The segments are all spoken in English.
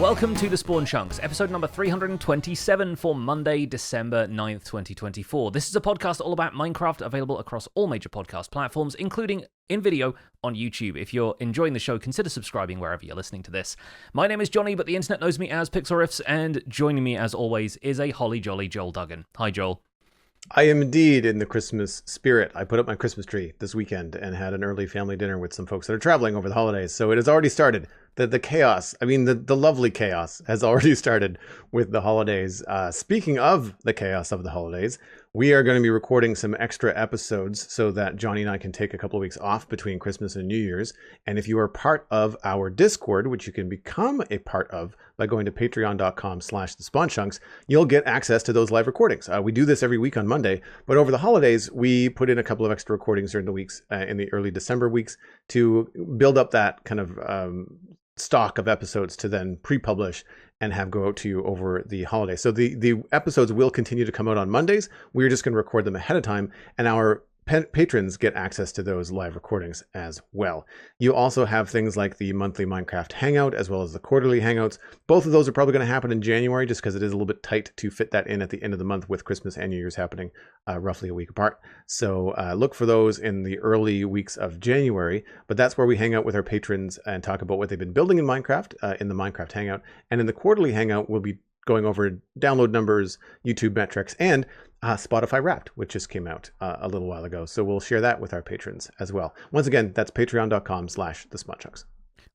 Welcome to the Spawn Chunks, episode number 327 for Monday, December 9th, 2024. This is a podcast all about Minecraft, available across all major podcast platforms, including in video on YouTube. If you're enjoying the show, consider subscribing wherever you're listening to this. My name is Jonny, but the internet knows me as Pixel Riffs, and joining me as always is a holly jolly Joel Duggan. Hi, Joel. I am indeed in the Christmas spirit. I put up my Christmas tree this weekend and had an early family dinner with some folks that are traveling over the holidays. So it has already started. The chaos, the lovely chaos has already started with the holidays. Speaking of the chaos of the holidays, we are going to be recording some extra episodes so that Jonny and I can take a couple of weeks off between Christmas and New Year's. And if you are part of our Discord, which you can become a part of by going to patreon.com/thespawnchunks, you'll get access to those live recordings. We do this every week on Monday, but over the holidays, we put in a couple of extra recordings during the weeks, in the early December weeks, to build up that kind of stock of episodes to then pre-publish and have go out to you over the holiday. So the episodes will continue to come out on Mondays. We're just going to record them ahead of time, and our patrons get access to those live recordings as well. You also have things like the monthly Minecraft Hangout as well as the quarterly Hangouts. Both of those are probably going to happen in January just because it is a little bit tight to fit that in at the end of the month with Christmas and New Year's happening roughly a week apart. So look for those in the early weeks of January, but that's where we hang out with our patrons and talk about what they've been building in Minecraft in the Minecraft Hangout. And in the quarterly Hangout, we'll be going over download numbers, YouTube metrics, and Spotify Wrapped, which just came out a little while ago. So we'll share that with our patrons as well. Once again, that's patreon.com/thespawnchunks.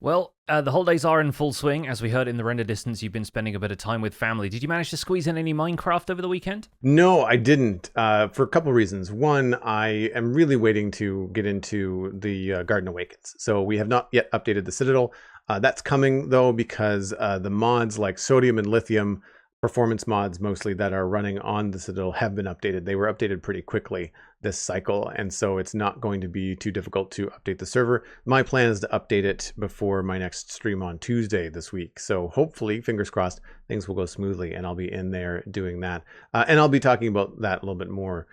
Well, the holidays are in full swing. As we heard in the render distance, you've been spending a bit of time with family. Did you manage to squeeze in any Minecraft over the weekend? No, I didn't, for a couple of reasons. One, I am really waiting to get into the Garden Awakens. So we have not yet updated the Citadel. That's coming, though, because the mods like sodium and lithium, performance mods mostly, that are running on the Citadel have been updated. They were updated pretty quickly this cycle, and so it's not going to be too difficult to update the server. My plan is to update it before my next stream on Tuesday this week. So hopefully, fingers crossed, things will go smoothly, and I'll be in there doing that. And I'll be talking about that a little bit more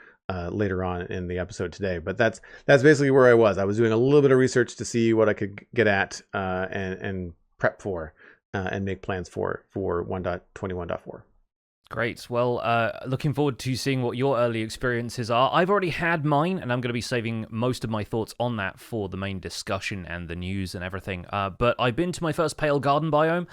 later on in the episode today. But that's basically where I was. I was doing a little bit of research to see what I could get at and prep for. And make plans for 1.21.4. Great. Well, looking forward to seeing what your early experiences are. I've already had mine, and I'm going to be saving most of my thoughts on that for the main discussion and the news and everything. But I've been to my first Pale Garden biome,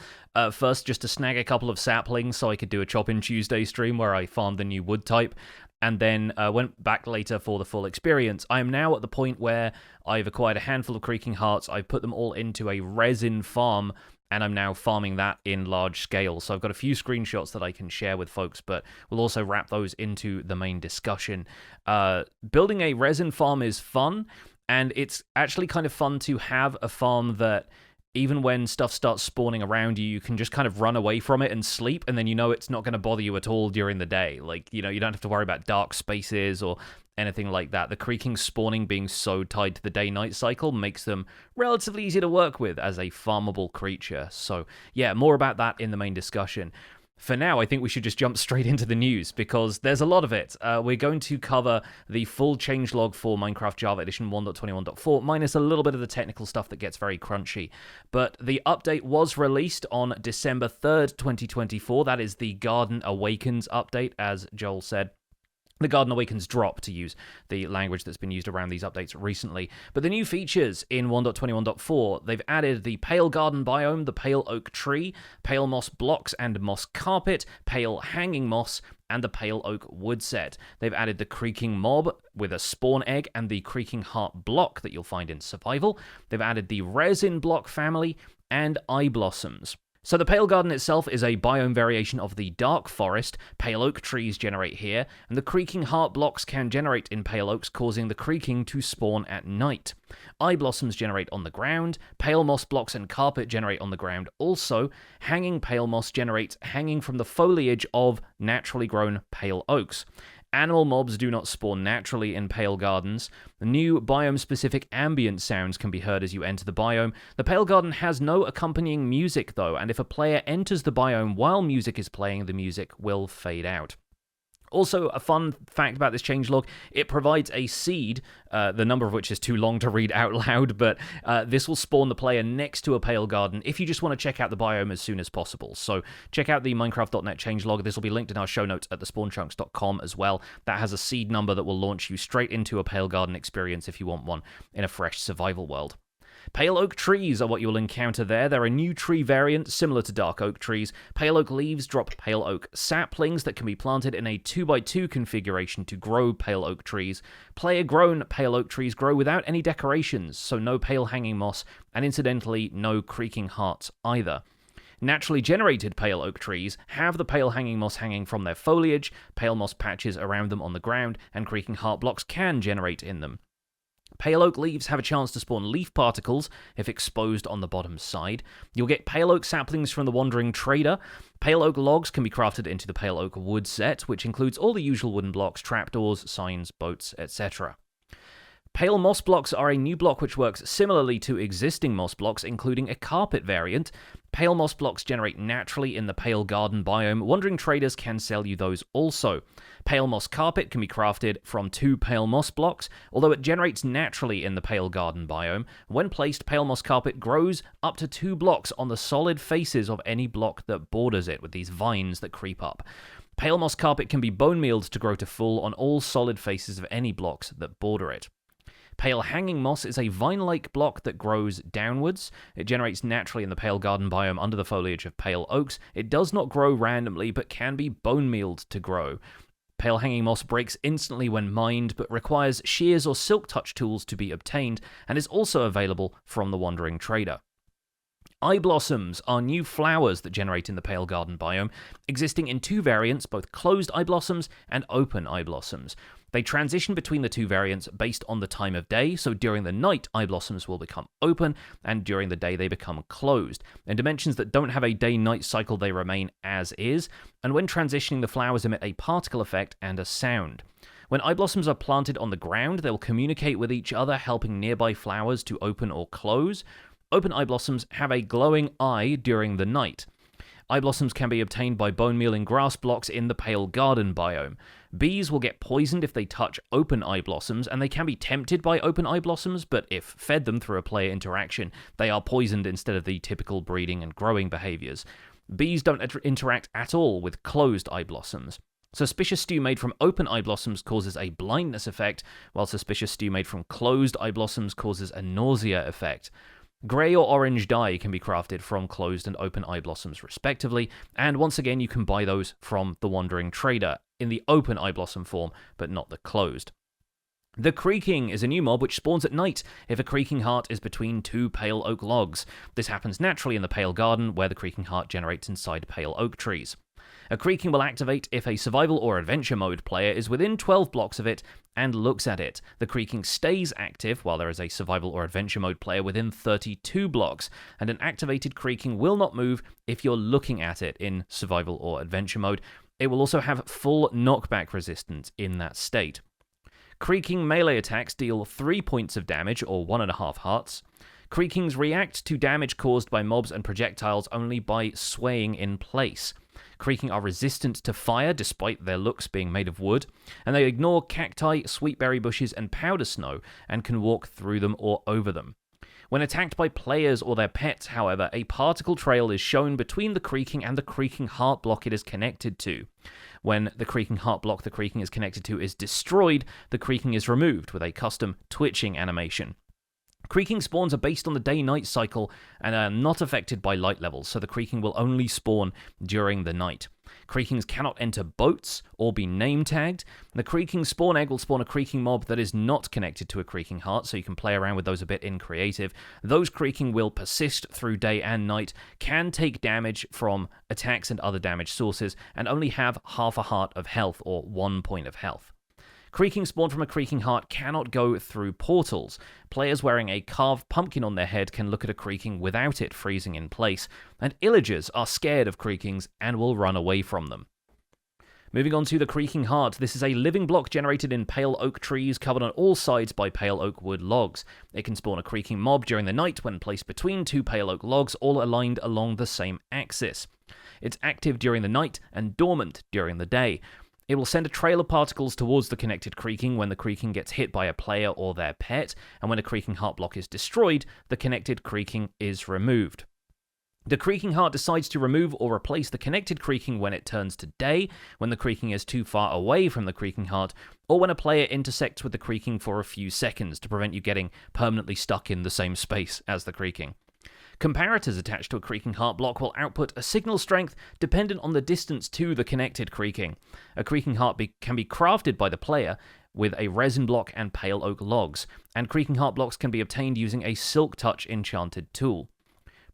first just to snag a couple of saplings so I could do a Chop-In Tuesday stream where I farmed the new wood type, and then went back later for the full experience. I am now at the point where I've acquired a handful of Creaking Hearts. I've put them all into a resin farm, and I'm now farming that in large scale. So I've got a few screenshots that I can share with folks, but we'll also wrap those into the main discussion. Building a resin farm is fun, and it's actually kind of fun to have a farm that even when stuff starts spawning around you, you can just kind of run away from it and sleep, and then you know it's not going to bother you at all during the day. Like, you know, you don't have to worry about dark spaces or anything like that. The Creaking spawning being so tied to the day-night cycle makes them relatively easy to work with as a farmable creature. So, yeah, more about that in the main discussion. For now, I think we should just jump straight into the news, because there's a lot of it. We're going to cover the full changelog for Minecraft Java Edition 1.21.4, minus a little bit of the technical stuff that gets very crunchy. But the update was released on December 3rd, 2024. That is the Garden Awakens update, as Joel said. The Garden Awakens drop, to use the language that's been used around these updates recently. But the new features in 1.21.4, they've added the Pale Garden biome, the Pale Oak Tree, Pale Moss Blocks and Moss Carpet, Pale Hanging Moss, and the Pale Oak Wood set. They've added the Creaking Mob with a spawn egg and the Creaking Heart block that you'll find in Survival. They've added the Resin block family and Eye Blossoms. So the Pale Garden itself is a biome variation of the Dark Forest. Pale Oak trees generate here, and the Creaking Heart blocks can generate in Pale Oaks, causing the Creaking to spawn at night. Eye Blossoms generate on the ground. Pale Moss blocks and Carpet generate on the ground also. Hanging Pale Moss generates hanging from the foliage of naturally grown Pale Oaks. Animal mobs do not spawn naturally in Pale Gardens. The new biome-specific ambient sounds can be heard as you enter the biome. The Pale Garden has no accompanying music, though, and if a player enters the biome while music is playing, the music will fade out. Also, a fun fact about this changelog, it provides a seed, the number of which is too long to read out loud, but this will spawn the player next to a pale garden if you just want to check out the biome as soon as possible. So check out the Minecraft.net changelog. This will be linked in our show notes at thespawnchunks.com as well. That has a seed number that will launch you straight into a pale garden experience if you want one in a fresh survival world. Pale oak trees are what you'll encounter there. They're a new tree variant similar to dark oak trees. Pale oak leaves drop pale oak saplings that can be planted in a 2x2 configuration to grow pale oak trees. Player-grown pale oak trees grow without any decorations, so no pale hanging moss, and incidentally, no creaking hearts either. Naturally generated pale oak trees have the pale hanging moss hanging from their foliage, pale moss patches around them on the ground, and creaking heart blocks can generate in them. Pale oak leaves have a chance to spawn leaf particles if exposed on the bottom side. You'll get pale oak saplings from the Wandering Trader. Pale oak logs can be crafted into the pale oak wood set, which includes all the usual wooden blocks, trapdoors, signs, boats, etc. Pale moss blocks are a new block which works similarly to existing moss blocks, including a carpet variant. Pale moss blocks generate naturally in the pale garden biome. Wandering traders can sell you those also. Pale moss carpet can be crafted from 2 pale moss blocks, although it generates naturally in the pale garden biome. When placed, pale moss carpet grows up to 2 blocks on the solid faces of any block that borders it, with these vines that creep up. Pale moss carpet can be bone mealed to grow to full on all solid faces of any blocks that border it. Pale hanging moss is a vine-like block that grows downwards. It generates naturally in the pale garden biome under the foliage of pale oaks. It does not grow randomly, but can be bone mealed to grow. Pale hanging moss breaks instantly when mined, but requires shears or silk touch tools to be obtained, and is also available from the Wandering Trader. Eye blossoms are new flowers that generate in the pale garden biome, existing in 2 variants, both closed eye blossoms and open eye blossoms. They transition between the 2 variants based on the time of day, so during the night, eye blossoms will become open, and during the day they become closed. In dimensions that don't have a day-night cycle, they remain as is, and when transitioning, the flowers emit a particle effect and a sound. When eye blossoms are planted on the ground, they'll communicate with each other, helping nearby flowers to open or close. Open eye blossoms have a glowing eye during the night. Eye blossoms can be obtained by bone mealing grass blocks in the pale garden biome. Bees will get poisoned if they touch open eye blossoms, and they can be tempted by open eye blossoms, but if fed them through a player interaction, they are poisoned instead of the typical breeding and growing behaviors. Bees don't interact at all with closed eye blossoms. Suspicious stew made from open eye blossoms causes a blindness effect, while suspicious stew made from closed eye blossoms causes a nausea effect. Grey or orange dye can be crafted from closed and open eye blossoms respectively, and once again you can buy those from the Wandering Trader in the open eye blossom form, but not the closed. The Creaking is a new mob which spawns at night if a creaking heart is between 2 pale oak logs. This happens naturally in the pale garden, where the creaking heart generates inside pale oak trees. A Creaking will activate if a survival or adventure mode player is within 12 blocks of it and looks at it. The Creaking stays active while there is a survival or adventure mode player within 32 blocks, and an activated Creaking will not move if you're looking at it in survival or adventure mode. It will also have full knockback resistance in that state. Creaking melee attacks deal 3 points of damage, or 1.5 hearts. Creakings react to damage caused by mobs and projectiles only by swaying in place. Creaking are resistant to fire despite their looks being made of wood, and they ignore cacti, sweetberry bushes, and powder snow, and can walk through them or over them. When attacked by players or their pets, however, a particle trail is shown between the Creaking and the creaking heart block it is connected to. When the creaking heart block the Creaking is connected to is destroyed, the Creaking is removed with a custom twitching animation. Creaking spawns are based on the day-night cycle and are not affected by light levels, so the Creaking will only spawn during the night. Creakings cannot enter boats or be name-tagged. The Creaking spawn egg will spawn a Creaking mob that is not connected to a Creaking heart, so you can play around with those a bit in creative. Those Creaking will persist through day and night, can take damage from attacks and other damage sources, and only have half a heart of health, or 1 point of health. Creaking spawned from a Creaking heart cannot go through portals. Players wearing a carved pumpkin on their head can look at a Creaking without it freezing in place, and Illagers are scared of Creakings and will run away from them. Moving on to the Creaking heart, this is a living block generated in pale oak trees covered on all sides by pale oak wood logs. It can spawn a Creaking mob during the night when placed between 2 pale oak logs, all aligned along the same axis. It's active during the night and dormant during the day. It will send a trail of particles towards the connected Creaking when the Creaking gets hit by a player or their pet, and when a Creaking heart block is destroyed, the connected Creaking is removed. The Creaking heart decides to remove or replace the connected Creaking when it turns to day, when the Creaking is too far away from the Creaking heart, or when a player intersects with the Creaking for a few seconds to prevent you getting permanently stuck in the same space as the Creaking. Comparators attached to a Creaking heart block will output a signal strength dependent on the distance to the connected Creaking. A Creaking heart can be crafted by the player with a resin block and pale oak logs, and Creaking heart blocks can be obtained using a Silk Touch enchanted tool.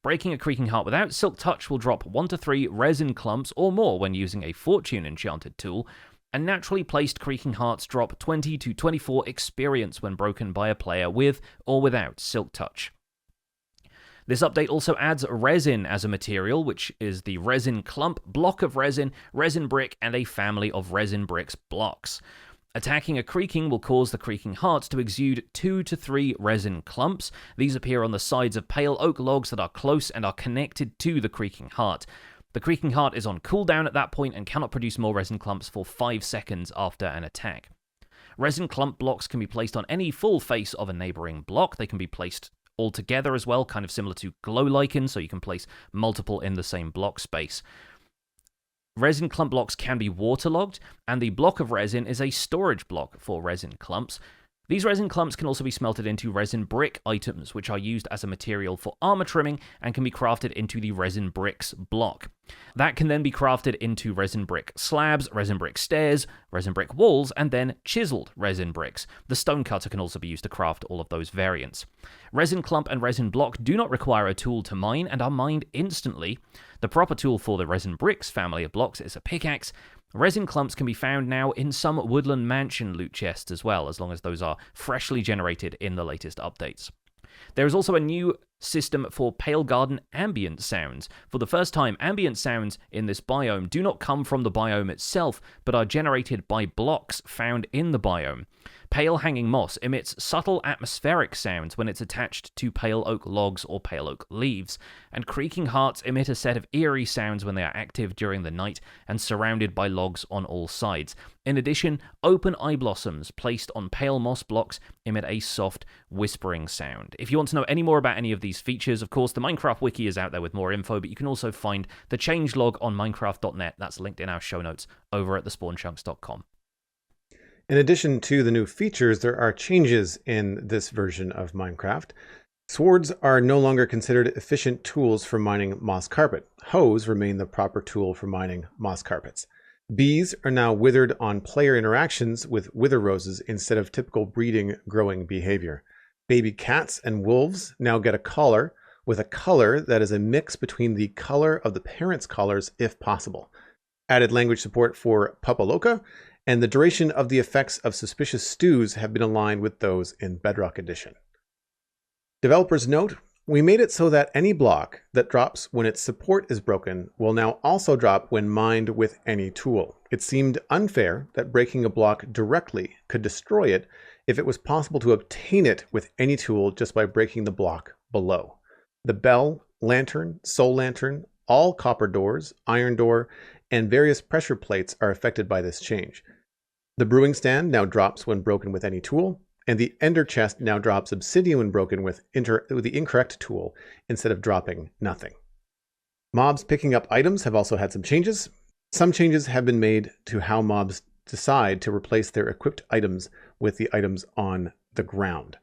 Breaking a Creaking heart without Silk Touch will drop 1 to 3 resin clumps or more when using a Fortune enchanted tool, and naturally placed Creaking hearts drop 20 to 24 experience when broken by a player with or without Silk Touch. This update also adds resin as a material, which is the resin clump, block of resin, resin brick, and a family of resin bricks blocks. Attacking a Creaking will cause the Creaking hearts to exude 2 to 3 resin clumps. These appear on the sides of pale oak logs that are close and are connected to the Creaking heart. The Creaking heart is on cooldown at that point and cannot produce more resin clumps for 5 seconds after an attack. Resin clump blocks can be placed on any full face of a neighboring block. They can be placed all together as well, kind of similar to glow lichen, so you can place multiple in the same block space. Resin clump blocks can be waterlogged, and the block of resin is a storage block for resin clumps. These resin clumps can also be smelted into resin brick items, which are used as a material for armor trimming and can be crafted into the resin bricks block. That can then be crafted into resin brick slabs, resin brick stairs, resin brick walls, and then chiseled resin bricks. The stone cutter can also be used to craft all of those variants. Resin clump and resin block do not require a tool to mine and are mined instantly. The proper tool for the resin bricks family of blocks is a pickaxe. Resin clumps can be found now in some Woodland Mansion loot chests as well, as long as those are freshly generated in the latest updates. There is also a new system for Pale Garden ambient sounds. For the first time, ambient sounds in this biome do not come from the biome itself, but are generated by blocks found in the biome. Pale hanging moss emits subtle atmospheric sounds when it's attached to pale oak logs or pale oak leaves, and Creaking hearts emit a set of eerie sounds when they are active during the night and surrounded by logs on all sides. In addition, open eye blossoms placed on pale moss blocks emit a soft whispering sound. If you want to know any more about any of these features, of course, the Minecraft wiki is out there with more info, but you can also find the changelog on minecraft.net. That's linked in our show notes over at thespawnchunks.com. In addition to the new features, there are changes in this version of Minecraft. Swords are no longer considered efficient tools for mining moss carpet. Hoes remain the proper tool for mining moss carpets. Bees are now withered on player interactions with wither roses instead of typical breeding growing behavior. Baby cats and wolves now get a collar with a color that is a mix between the color of the parents' collars if possible. Added language support for Pupaloka, and the duration of the effects of suspicious stews have been aligned with those in Bedrock Edition. Developers note, we made it so that any block that drops when its support is broken will now also drop when mined with any tool. It seemed unfair that breaking a block directly could destroy it if it was possible to obtain it with any tool just by breaking the block below. The bell, lantern, soul lantern, all copper doors, iron door, and various pressure plates are affected by this change. The brewing stand now drops when broken with any tool, and the ender chest now drops obsidian when broken with the incorrect tool instead of dropping nothing. Mobs picking up items have also had some changes. Some changes have been made to how mobs decide to replace their equipped items with the items on the ground.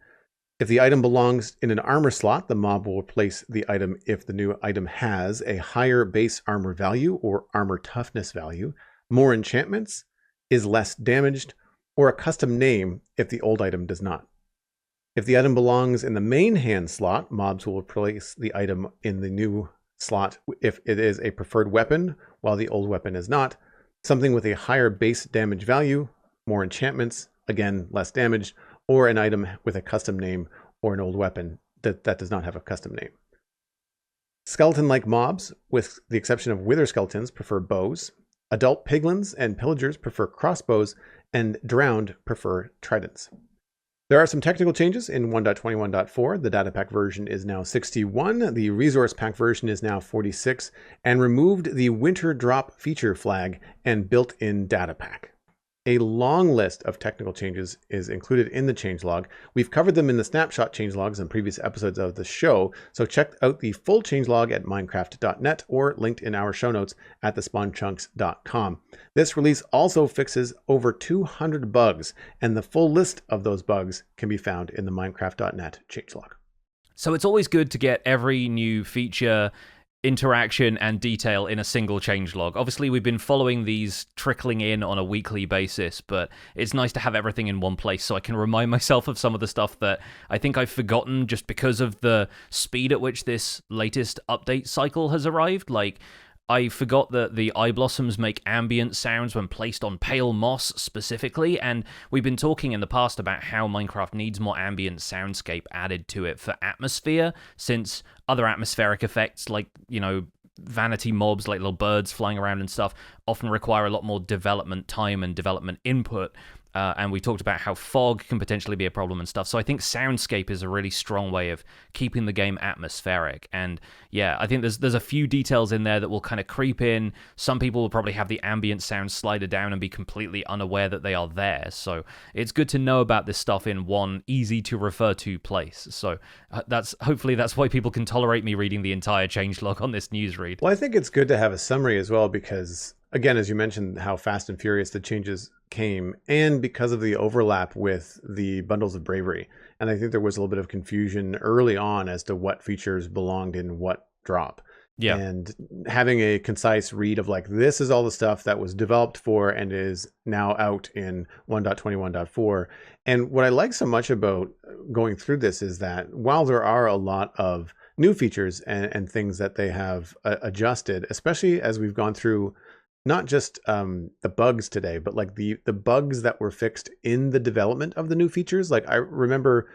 If the item belongs in an armor slot, the mob will replace the item if the new item has a higher base armor value or armor toughness value, more enchantments, is less damaged, or a custom name if the old item does not. If the item belongs in the main hand slot, mobs will replace the item in the new slot if it is a preferred weapon, while the old weapon is not, something with a higher base damage value, more enchantments, again less damage, or an item with a custom name or an old weapon that does not have a custom name. Skeleton-like mobs, with the exception of wither skeletons, prefer bows. Adult piglins and pillagers prefer crossbows, and drowned prefer tridents. There are some technical changes in 1.21.4. The data pack version is now 61, the resource pack version is now 46, and removed the winter drop feature flag and built-in data pack. A long list of technical changes is included in the changelog. We've covered them in the snapshot changelogs in previous episodes of the show, so check out the full changelog at minecraft.net or linked in our show notes at thespawnchunks.com. This release also fixes over 200 bugs, and the full list of those bugs can be found in the minecraft.net changelog. So it's always good to get every new feature, interaction, and detail in a single changelog. Obviously, we've been following these trickling in on a weekly basis, but it's nice to have everything in one place so I can remind myself of some of the stuff that I think I've forgotten just because of the speed at which this latest update cycle has arrived. Like, I forgot that the eye blossoms make ambient sounds when placed on pale moss specifically, and we've been talking in the past about how Minecraft needs more ambient soundscape added to it for atmosphere, since other atmospheric effects like, vanity mobs, like little birds flying around and stuff, often require a lot more development time and development input. And we talked about how fog can potentially be a problem and stuff. So I think soundscape is a really strong way of keeping the game atmospheric. And yeah, I think there's a few details in there that will kind of creep in. Some people will probably have the ambient sound slider down and be completely unaware that they are there. So it's good to know about this stuff in one easy to refer to place. So hopefully that's why people can tolerate me reading the entire changelog on this newsread. Well, I think it's good to have a summary as well because, again, as you mentioned, how fast and furious the changes came, and because of the overlap with the bundles of bravery. And I think there was a little bit of confusion early on as to what features belonged in what drop. Yeah. And having a concise read of like, this is all the stuff that was developed for and is now out in 1.21.4. And what I like so much about going through this is that while there are a lot of new features and things that they have adjusted, especially as we've gone through not just the bugs today, but like the bugs that were fixed in the development of the new features. Like I remember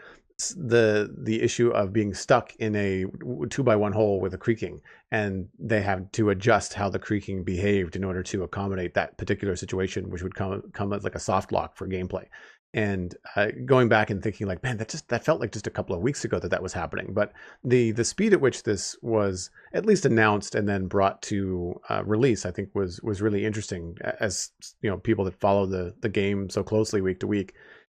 the issue of being stuck in a 2x1 hole with a creaking, and they had to adjust how the creaking behaved in order to accommodate that particular situation, which would come as like a soft lock for gameplay. And going back and thinking like, man, that felt like just a couple of weeks ago that was happening. But the speed at which this was at least announced and then brought to release, I think was really interesting, as people that follow the game so closely week to week.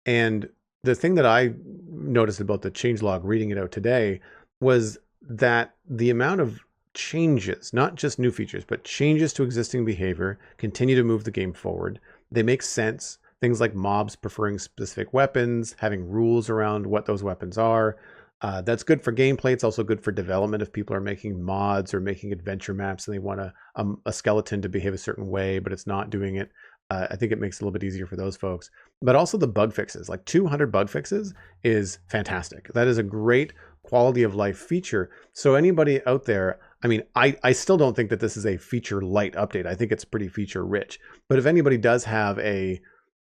And the thing that I noticed about the changelog reading it out today was that the amount of changes, not just new features, but changes to existing behavior, continue to move the game forward. They make sense. Things like mobs preferring specific weapons, having rules around what those weapons are. That's good for gameplay. It's also good for development if people are making mods or making adventure maps and they want a skeleton to behave a certain way, but it's not doing it. I think it makes it a little bit easier for those folks. But also the bug fixes, like 200 bug fixes is fantastic. That is a great quality of life feature. So anybody out there, I mean, I still don't think that this is a feature light update. I think it's pretty feature rich. But if anybody does have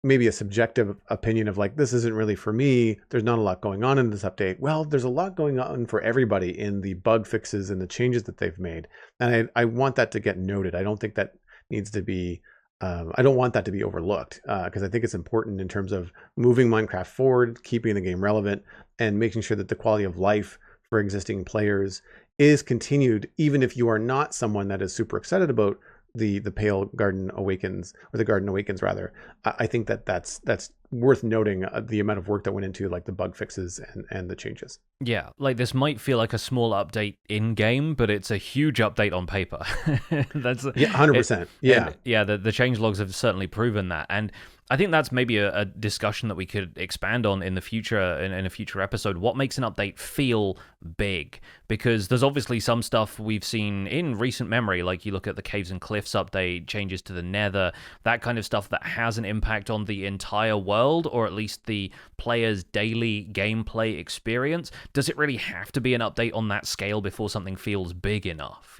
maybe a subjective opinion of like, this isn't really for me, there's not a lot going on in this update. Well, there's a lot going on for everybody in the bug fixes and the changes that they've made. And I want that to get noted. I don't think that needs to be, I don't want that to be overlooked because I think it's important in terms of moving Minecraft forward, keeping the game relevant, and making sure that the quality of life for existing players is continued, even if you are not someone that is super excited about the pale Garden Awakens, or the Garden Awakens rather. I think that's worth noting, the amount of work that went into like the bug fixes and the changes. Yeah, like this might feel like a small update in game, but it's a huge update on paper. That's 100%. Yeah, the changelogs have certainly proven that, and I think that's maybe a discussion that we could expand on in the future, in a future episode. What makes an update feel big? Because there's obviously some stuff we've seen in recent memory, like you look at the Caves and Cliffs update, changes to the Nether, that kind of stuff that has an impact on the entire world, or at least the player's daily gameplay experience. Does it really have to be an update on that scale before something feels big enough,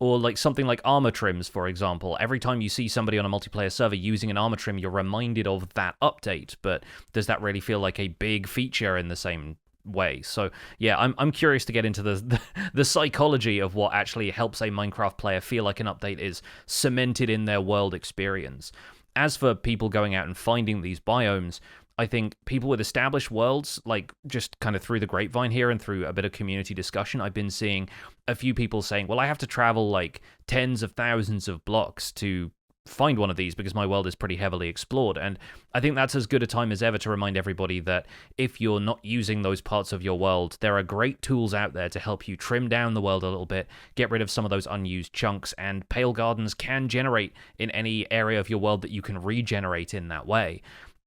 Or like something like armor trims, for example. Every time you see somebody on a multiplayer server using an armor trim, you're reminded of that update. But does that really feel like a big feature in the same way? So yeah, I'm curious to get into the psychology of what actually helps a Minecraft player feel like an update is cemented in their world experience. As for people going out and finding these biomes, I think people with established worlds, like just kind of through the grapevine here and through a bit of community discussion, I've been seeing a few people saying, well, I have to travel like tens of thousands of blocks to find one of these because my world is pretty heavily explored. And I think that's as good a time as ever to remind everybody that if you're not using those parts of your world, there are great tools out there to help you trim down the world a little bit, get rid of some of those unused chunks, and Pale Gardens can generate in any area of your world that you can regenerate in that way.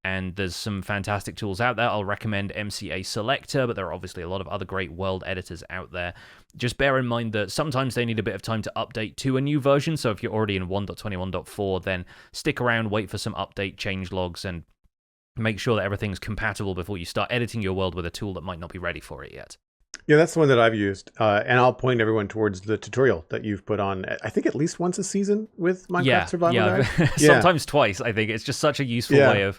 And there's some fantastic tools out there. I'll recommend MCA Selector, but there are obviously a lot of other great world editors out there. Just bear in mind that sometimes they need a bit of time to update to a new version, so if you're already in 1.21.4, then stick around, wait for some update changelogs, and make sure that everything's compatible before you start editing your world with a tool that might not be ready for it yet. Yeah, that's the one that I've used. And I'll point everyone towards the tutorial that you've put on, I think at least once a season with Minecraft Survival Guide. Sometimes twice, I think. It's just such a useful way of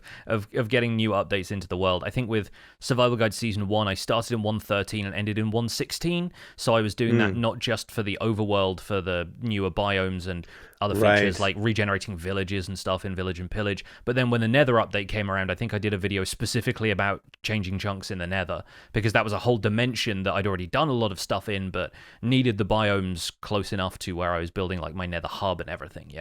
getting new updates into the world. I think with Survival Guide Season 1, I started in 1.13 and ended in 1.16. So I was doing that not just for the overworld, for the newer biomes and other features like regenerating villages and stuff in Village and Pillage. But then when the Nether update came around, I think I did a video specifically about changing chunks in the Nether, because that was a whole dimension that I'd already done a lot of stuff in, but needed the biomes close enough to where I was building like my Nether hub and everything.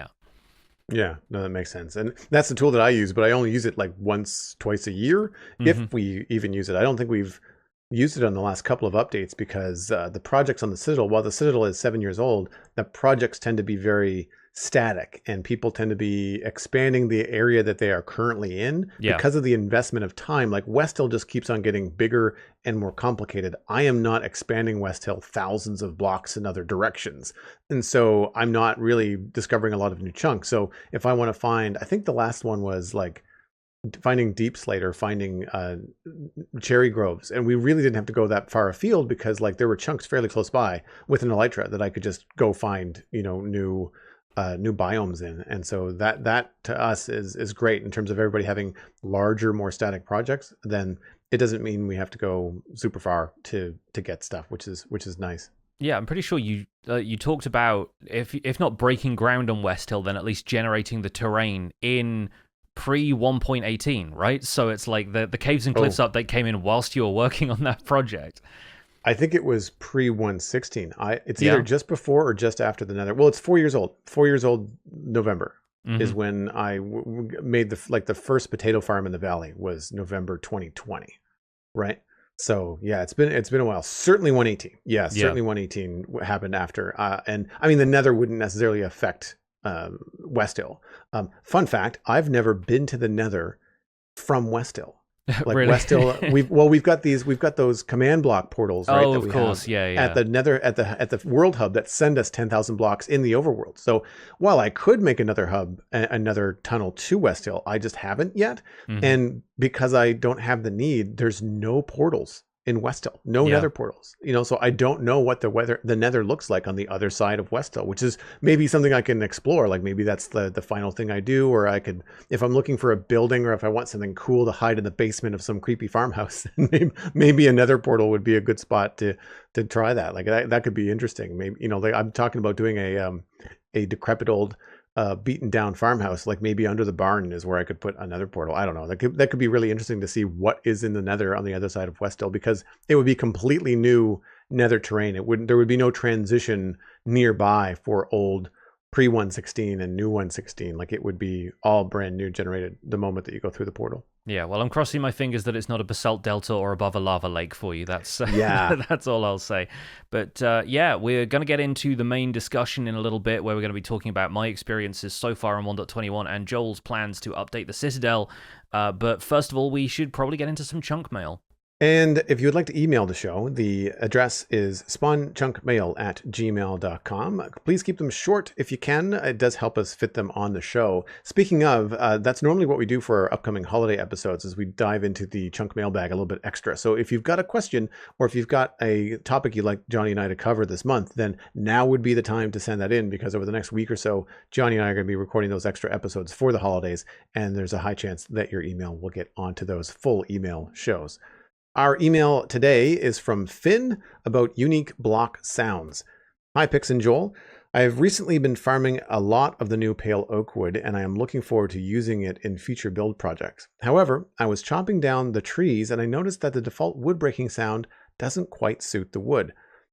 Yeah, no, that makes sense. And that's the tool that I use, but I only use it like once, twice a year, if we even use it. I don't think we've used it on the last couple of updates because the projects on the Citadel, while the Citadel is 7 years old, the projects tend to be very static, and people tend to be expanding the area that they are currently in because of the investment of time. Like West Hill just keeps on getting bigger and more complicated. I am not expanding West Hill thousands of blocks in other directions, and so I'm not really discovering a lot of new chunks. So if I want to find, I think the last one was like finding Deep Slate or finding cherry groves, and we really didn't have to go that far afield because like there were chunks fairly close by with an elytra that I could just go find, new biomes in. And so that to us is great in terms of everybody having larger, more static projects. Then it doesn't mean we have to go super far to get stuff, which is nice. Yeah, I'm pretty sure you talked about if not breaking ground on West Hill, then at least generating the terrain in pre 1.18, right? So it's like the Caves and Cliffs update came in whilst you were working on that project. I think it was pre 1.16. It's either just before or just after the Nether. Well, it's 4 years old. 4 years old November is when I made the first potato farm in the valley was November 2020, right? So yeah, it's been a while. Certainly 1.18. Yeah, certainly 1.18 happened after. And I mean the Nether wouldn't necessarily affect West Hill. Fun fact: I've never been to the Nether from West Hill. Like really? West Hill, we've got those command block portals, right? Oh, that of we course, have at the Nether at the World Hub that send us 10,000 blocks in the overworld. So while I could make another hub, another tunnel to West Hill, I just haven't yet. And because I don't have the need, there's no portals in West Hill, no Nether portals. So I don't know what the Nether looks like on the other side of West Hill, which is maybe something I can explore. Like maybe that's the final thing I do, or I could, if I'm looking for a building, or if I want something cool to hide in the basement of some creepy farmhouse, maybe a Nether portal would be a good spot to try that. Like that could be interesting. Maybe like I'm talking about doing a decrepit old beaten down farmhouse, like maybe under the barn is where I could put another portal. I don't know. That could be really interesting to see what is in the Nether on the other side of West Hill, because it would be completely new Nether terrain. There would be no transition nearby for old pre 1.16 and new 1.16. Like it would be all brand new generated the moment that you go through the portal. Yeah, well, I'm crossing my fingers that it's not a basalt delta or above a lava lake for you. That's that's all I'll say. But we're going to get into the main discussion in a little bit, where we're going to be talking about my experiences so far on 1.21 and Joel's plans to update the Citadel. But first of all, we should probably get into some chunk mail. And if you would like to email the show, the address is spawnchunkmail@gmail.com. Please keep them short if you can. It does help us fit them on the show. Speaking of, that's normally what we do for our upcoming holiday episodes, is we dive into the chunk mailbag a little bit extra. So if you've got a question, or if you've got a topic you'd like Johnny and I to cover this month, then now would be the time to send that in, because over the next week or so, Johnny and I are going to be recording those extra episodes for the holidays, and there's a high chance that your email will get onto those full email shows. Our email today is from Finn about unique block sounds. Hi, Pix and Joel. I have recently been farming a lot of the new pale oak wood, and I am looking forward to using it in future build projects. However, I was chopping down the trees and I noticed that the default wood breaking sound doesn't quite suit the wood.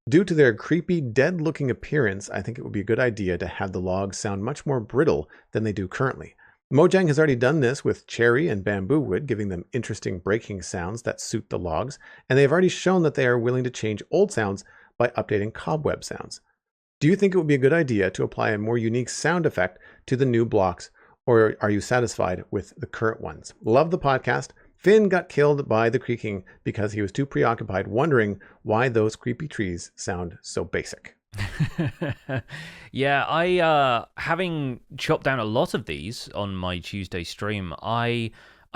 Due to their creepy, dead-looking appearance, I think it would be a good idea to have the logs sound much more brittle than they do currently. Mojang has already done this with cherry and bamboo wood, giving them interesting breaking sounds that suit the logs, and they have already shown that they are willing to change old sounds by updating cobweb sounds. Do you think it would be a good idea to apply a more unique sound effect to the new blocks, or are you satisfied with the current ones? Love the podcast. Finn got killed by the creaking because he was too preoccupied wondering why those creepy trees sound so basic. Yeah, I having chopped down a lot of these on my Tuesday stream, I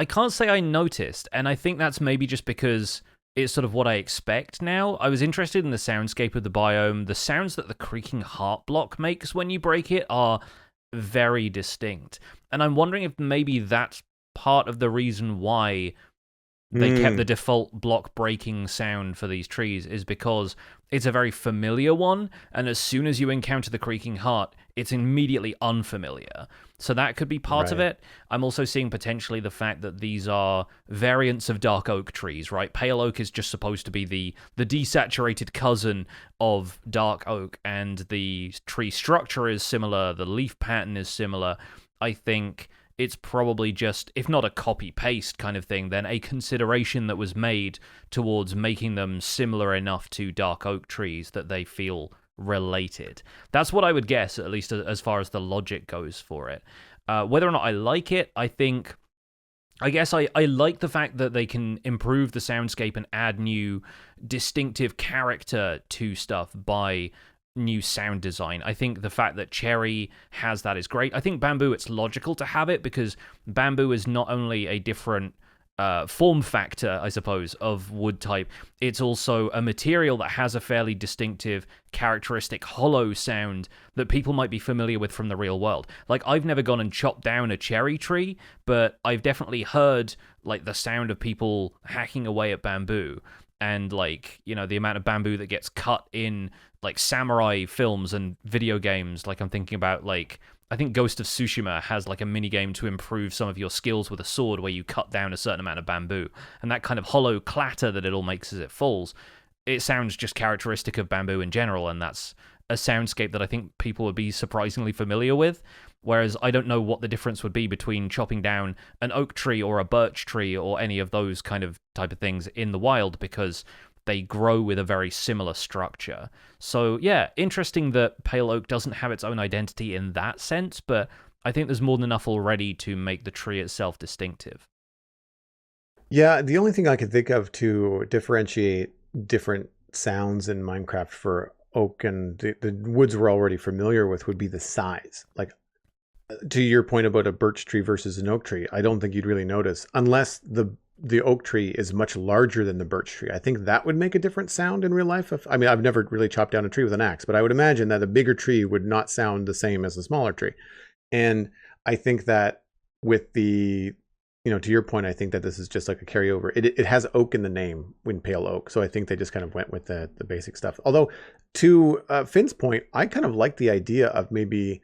can't say I noticed, and I think that's maybe just because it's sort of what I expect now. I was interested in the soundscape of the biome. The sounds that the creaking heart block makes when you break it are very distinct. And I'm wondering if maybe that's part of the reason why they kept the default block breaking sound for these trees, is because it's a very familiar one, and as soon as you encounter the creaking heart, it's immediately unfamiliar. So that could be part of it. I'm also seeing potentially the fact that these are variants of dark oak trees, right? Pale oak is just supposed to be the desaturated cousin of dark oak, and the tree structure is similar, the leaf pattern is similar. I think it's probably just, if not a copy-paste kind of thing, then a consideration that was made towards making them similar enough to dark oak trees that they feel related. That's what I would guess, at least as far as the logic goes for it. Whether or not I like it, I guess I like the fact that they can improve the soundscape and add new distinctive character to stuff by new sound design. I think the fact that cherry has that is great. I think bamboo, it's logical to have it because bamboo is not only a different form factor, I suppose, of wood type, it's also a material that has a fairly distinctive, characteristic hollow sound that people might be familiar with from the real world. Like, I've never gone and chopped down a cherry tree, but I've definitely heard, like, the sound of people hacking away at bamboo. And, like, you know, the amount of bamboo that gets cut in, like, samurai films and video games. Like, I'm thinking about, like, I think Ghost of Tsushima has, like, a minigame to improve some of your skills with a sword where you cut down a certain amount of bamboo. And that kind of hollow clatter that it all makes as it falls, it sounds just characteristic of bamboo in general, and that's a soundscape that I think people would be surprisingly familiar with. Whereas I don't know what the difference would be between chopping down an oak tree or a birch tree or any of those kind of type of things in the wild, because they grow with a very similar structure. So yeah, interesting that pale oak doesn't have its own identity in that sense, but I think there's more than enough already to make the tree itself distinctive. Yeah, the only thing I can think of to differentiate different sounds in Minecraft for oak and the woods we're already familiar with would be the size. Like, to your point about a birch tree versus an oak tree, I don't think you'd really notice unless the oak tree is much larger than the birch tree. I think that would make a different sound in real life. I mean, I've never really chopped down a tree with an axe, but I would imagine that a bigger tree would not sound the same as a smaller tree. And I think that with the, you know, to your point, I think that this is just like a carryover. It has oak in the name, when pale oak. So I think they just kind of went with the basic stuff. Although, to Finn's point, I kind of like the idea of maybe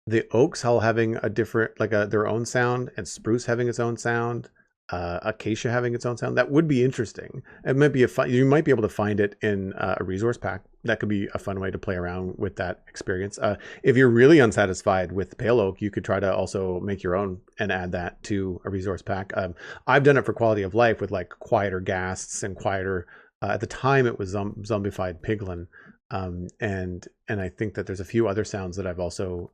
the oaks all having a different, like their own sound, and spruce having its own sound, acacia having its own sound. That would be interesting. It might be you might be able to find it in a resource pack. That could be a fun way to play around with that experience. If you're really unsatisfied with pale oak, you could try to also make your own and add that to a resource pack. I've done it for quality of life with like quieter ghasts and quieter. At the time, it was zombified piglin. And I think that there's a few other sounds that I've also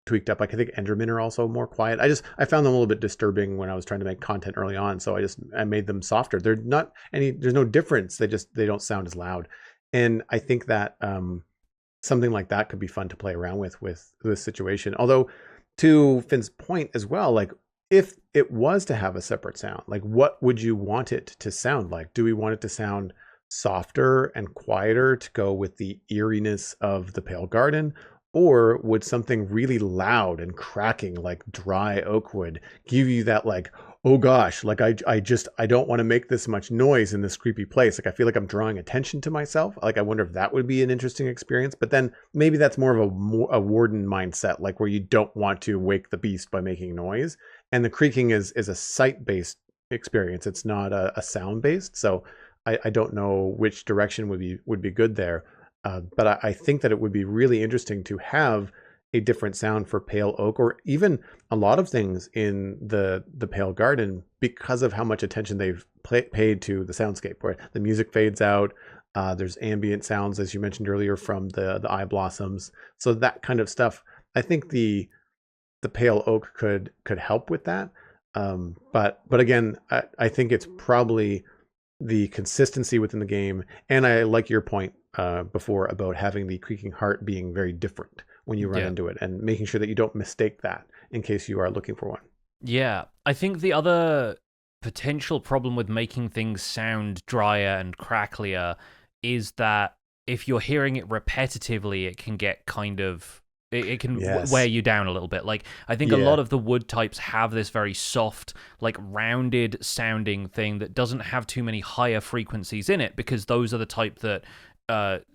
tweaked up. Like, I think Endermen are also more quiet. I found them a little bit disturbing when I was trying to make content early on, so I made them softer. There's no difference. They don't sound as loud. And I think that something like that could be fun to play around with this situation. Although, to Finn's point as well, like, if it was to have a separate sound, like, what would you want it to sound like? Do we want it to sound softer and quieter to go with the eeriness of the Pale Garden? Or would something really loud and cracking like dry oak wood give you that, like, oh gosh, like I don't want to make this much noise in this creepy place. Like, I feel like I'm drawing attention to myself. Like, I wonder if that would be an interesting experience. But then maybe that's more of a warden mindset, like where you don't want to wake the beast by making noise. And the creaking is a sight-based experience. It's not a sound-based. So I don't know which direction would be good there. But I think that it would be really interesting to have a different sound for Pale Oak, or even a lot of things in the Pale Garden, because of how much attention they've paid to the soundscape, where the music fades out. There's ambient sounds, as you mentioned earlier, from the eye blossoms. So that kind of stuff, I think the Pale Oak could help with that. But again, I think it's probably the consistency within the game, and I like your point before about having the Creaking Heart being very different when you run into it, and making sure that you don't mistake that in case you are looking for one. Yeah, I think the other potential problem with making things sound drier and cracklier is that if you're hearing it repetitively, it can get kind of... It can wear you down a little bit. Like, I think a lot of the wood types have this very soft, like rounded sounding thing that doesn't have too many higher frequencies in it, because those are the type that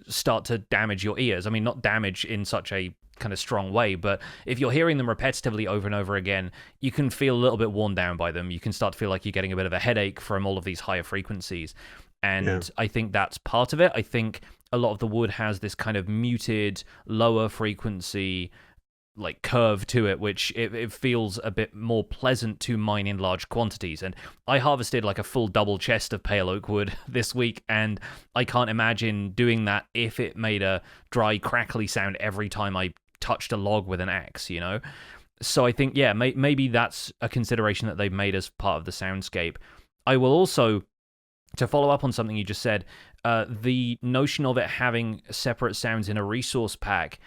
start to damage your ears. I mean, not damage in such a kind of strong way, but if you're hearing them repetitively over and over again, you can feel a little bit worn down by them. You can start to feel like you're getting a bit of a headache from all of these higher frequencies. And I think that's part of it. I think a lot of the wood has this kind of muted, lower frequency, like curve to it, which it feels a bit more pleasant to mine in large quantities. And I harvested like a full double chest of pale oak wood this week, and I can't imagine doing that if it made a dry, crackly sound every time I touched a log with an axe, you know? So I think, yeah, maybe that's a consideration that they've made as part of the soundscape. I will also, to follow up on something you just said, the notion of it having separate sounds in a resource pack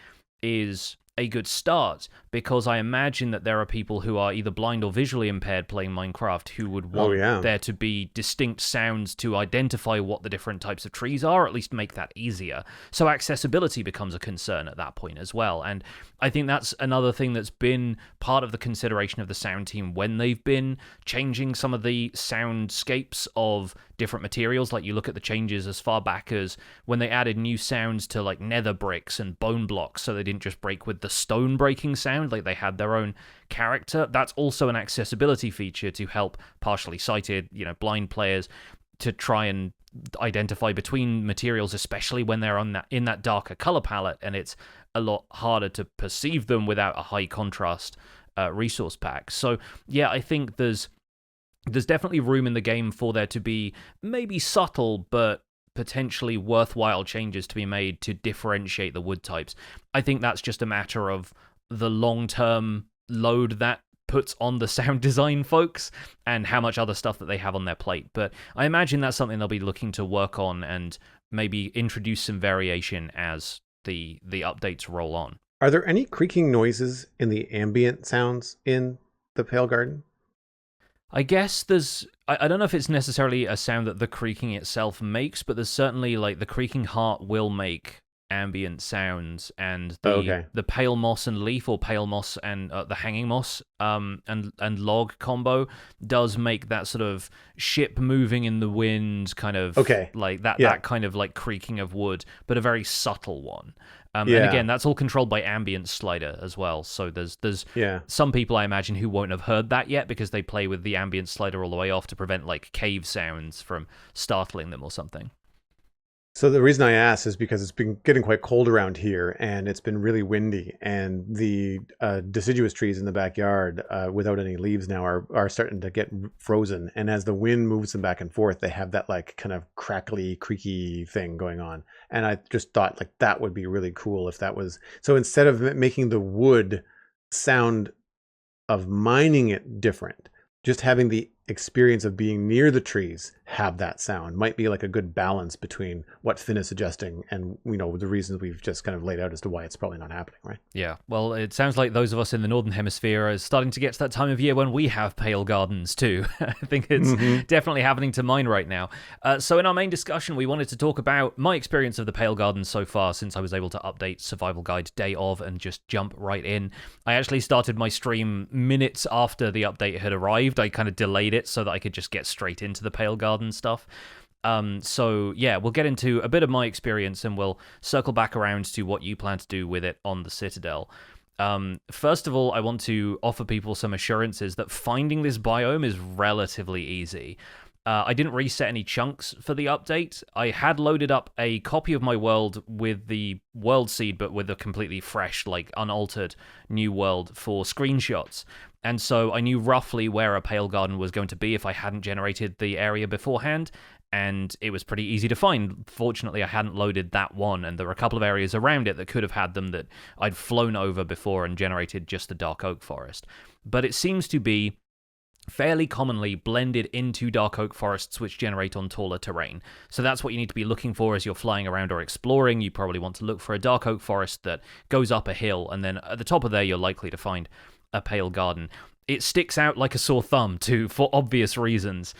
is a good start, because I imagine that there are people who are either blind or visually impaired playing Minecraft who would want there to be distinct sounds to identify what the different types of trees are, or at least make that easier. So accessibility becomes a concern at that point as well. And I think that's another thing that's been part of the consideration of the sound team when they've been changing some of the soundscapes of different materials. Like, you look at the changes as far back as when they added new sounds to like nether bricks and bone blocks, so they didn't just break with the stone breaking sound, like they had their own character. That's also an accessibility feature to help partially sighted, blind players to try and identify between materials, especially when they're on that in that darker color palette, and it's a lot harder to perceive them without a high contrast resource pack. So yeah, I think there's definitely room in the game for there to be maybe subtle but potentially worthwhile changes to be made to differentiate the wood types. I think that's just a matter of the long-term load that puts on the sound design folks and how much other stuff that they have on their plate. But I imagine that's something they'll be looking to work on and maybe introduce some variation as the updates roll on. Are there any creaking noises in the ambient sounds in the Pale Garden? I guess there's... I don't know if it's necessarily a sound that the creaking itself makes, but there's certainly, like, the Creaking Heart will make ambient sounds, and the pale moss and leaf, or pale moss and the hanging moss and log combo does make that sort of ship moving in the wind kind of like that kind of like creaking of wood, but a very subtle one. And again, that's all controlled by ambient slider as well. So there's some people, I imagine, who won't have heard that yet because they play with the ambient slider all the way off to prevent like cave sounds from startling them or something. So the reason I ask is because it's been getting quite cold around here, and it's been really windy, and the deciduous trees in the backyard without any leaves now are starting to get frozen. And as the wind moves them back and forth, they have that like kind of crackly, creaky thing going on. And I just thought like that would be really cool if that was... So instead of making the wood sound of mining it different, just having the experience of being near the trees have that sound might be like a good balance between what Finn is suggesting and the reasons we've just kind of laid out as to why it's probably not happening, right? Yeah, well, it sounds like those of us in the Northern Hemisphere are starting to get to that time of year when we have pale gardens too. I think it's definitely happening to mine right now. So in our main discussion, we wanted to talk about my experience of the pale gardens so far, since I was able to update Survival Guide day of and just jump right in. I actually started my stream minutes after the update had arrived. I kind of delayed it so that I could just get straight into the pale garden stuff. So yeah, we'll get into a bit of my experience and we'll circle back around to what you plan to do with it on the Citadel. First of all, I want to offer people some assurances that finding this biome is relatively easy. I didn't reset any chunks for the update. I had loaded up a copy of my world with the world seed, but with a completely fresh, like unaltered new world for screenshots. And so I knew roughly where a Pale Garden was going to be if I hadn't generated the area beforehand. And it was pretty easy to find. Fortunately, I hadn't loaded that one, and there were a couple of areas around it that could have had them that I'd flown over before and generated just the Dark Oak Forest. But it seems to be fairly commonly blended into dark oak forests which generate on taller terrain. So that's what you need to be looking for as you're flying around or exploring. You probably want to look for a dark oak forest that goes up a hill, and then at the top of there you're likely to find a Pale Garden. It sticks out like a sore thumb, too, for obvious reasons.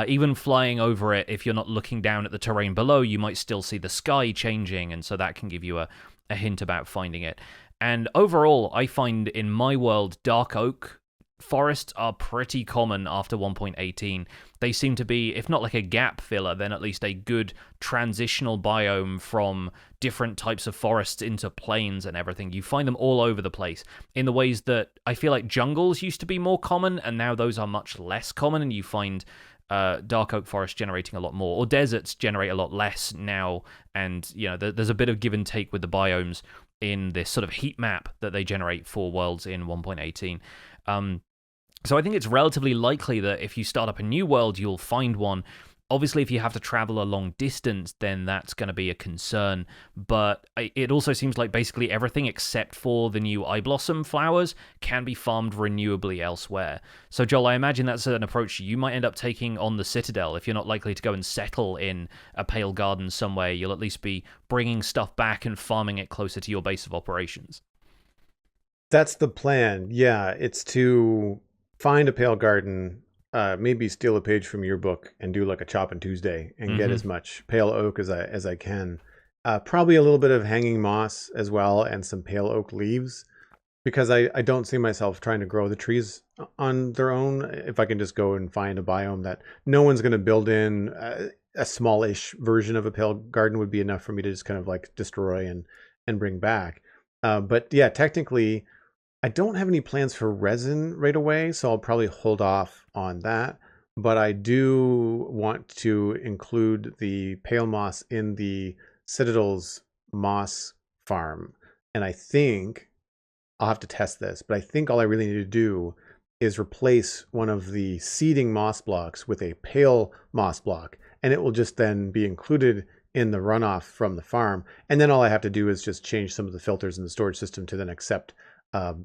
Even flying over it, if you're not looking down at the terrain below, you might still see the sky changing, and so that can give you a hint about finding it. And overall, I find in my world, dark oak forests are pretty common after 1.18. They seem to be, if not like a gap filler, then at least a good transitional biome from different types of forests into plains and everything. You find them all over the place in the ways that I feel like jungles used to be more common, and now those are much less common, and you find dark oak forest generating a lot more, or deserts generate a lot less now, and there's a bit of give and take with the biomes in this sort of heat map that they generate for worlds in 1.18. So I think it's relatively likely that if you start up a new world, you'll find one. Obviously, if you have to travel a long distance, then that's going to be a concern. But it also seems like basically everything except for the new eye blossom flowers can be farmed renewably elsewhere. So Joel, I imagine that's an approach you might end up taking on the Citadel. If you're not likely to go and settle in a Pale Garden somewhere, you'll at least be bringing stuff back and farming it closer to your base of operations. That's the plan. Yeah, it's to find a Pale Garden, maybe steal a page from your book and do like a Choppin' Tuesday and get as much pale oak as I can. Probably a little bit of hanging moss as well, and some pale oak leaves, because I don't see myself trying to grow the trees on their own. If I can just go and find a biome that no one's going to build in, a smallish version of a Pale Garden would be enough for me to just kind of like destroy and bring back. But yeah, technically, I don't have any plans for resin right away, so I'll probably hold off on that. But I do want to include the pale moss in the Citadel's moss farm. And I think, I'll have to test this, but I think all I really need to do is replace one of the seeding moss blocks with a pale moss block, and it will just then be included in the runoff from the farm. And then all I have to do is just change some of the filters in the storage system to then accept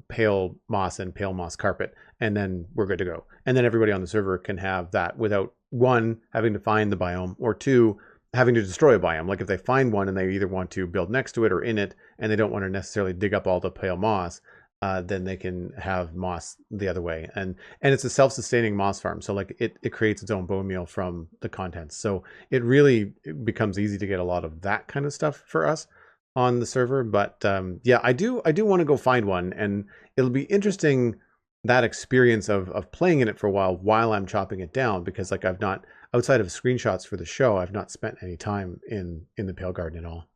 pale moss and pale moss carpet, and then we're good to go. And then everybody on the server can have that without, one, having to find the biome, or two, having to destroy a biome. Like if they find one and they either want to build next to it or in it, and they don't want to necessarily dig up all the pale moss, then they can have moss the other way. And it's a self-sustaining moss farm, so like it creates its own bone meal from the contents. So it really becomes easy to get a lot of that kind of stuff for us on the server. But yeah, I do want to go find one, and it'll be interesting, that experience of playing in it for a while I'm chopping it down, because like I've not, outside of screenshots for the show, I've not spent any time in the Pale Garden at all.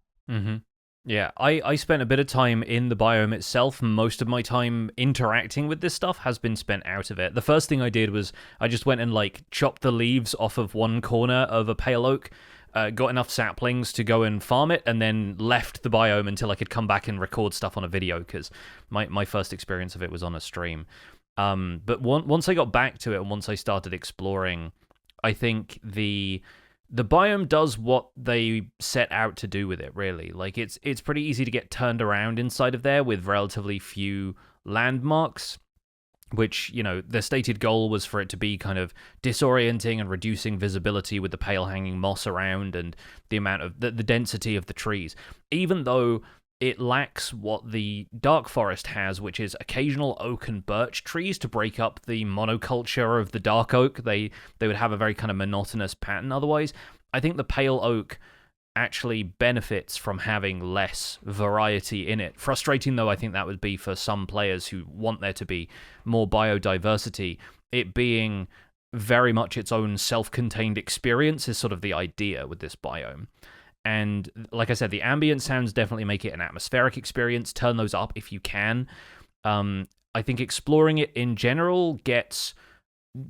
Yeah, I spent a bit of time in the biome itself. Most of my time interacting with this stuff has been spent out of it. The first thing I did was I just went and like chopped the leaves off of one corner of a pale oak, got enough saplings to go and farm it, and then left the biome until I could come back and record stuff on a video, because my first experience of it was on a stream. But once I got back to it and once I started exploring, I think the biome does what they set out to do with it, really. Like it's pretty easy to get turned around inside of there with relatively few landmarks, which, their stated goal was for it to be kind of disorienting and reducing visibility with the pale hanging moss around and the amount of the density of the trees. Even though it lacks what the dark forest has, which is occasional oak and birch trees to break up the monoculture of the dark oak. They would have a very kind of monotonous pattern otherwise. I think the pale oak actually benefits from having less variety in it. Frustrating though I think that would be for some players who want there to be more biodiversity. It being very much its own self-contained experience is sort of the idea with this biome. And like I said, the ambient sounds definitely make it an atmospheric experience. Turn those up if you can. I think exploring it in general gets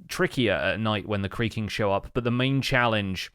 trickier at night when the Creaking show up, but the main challenge,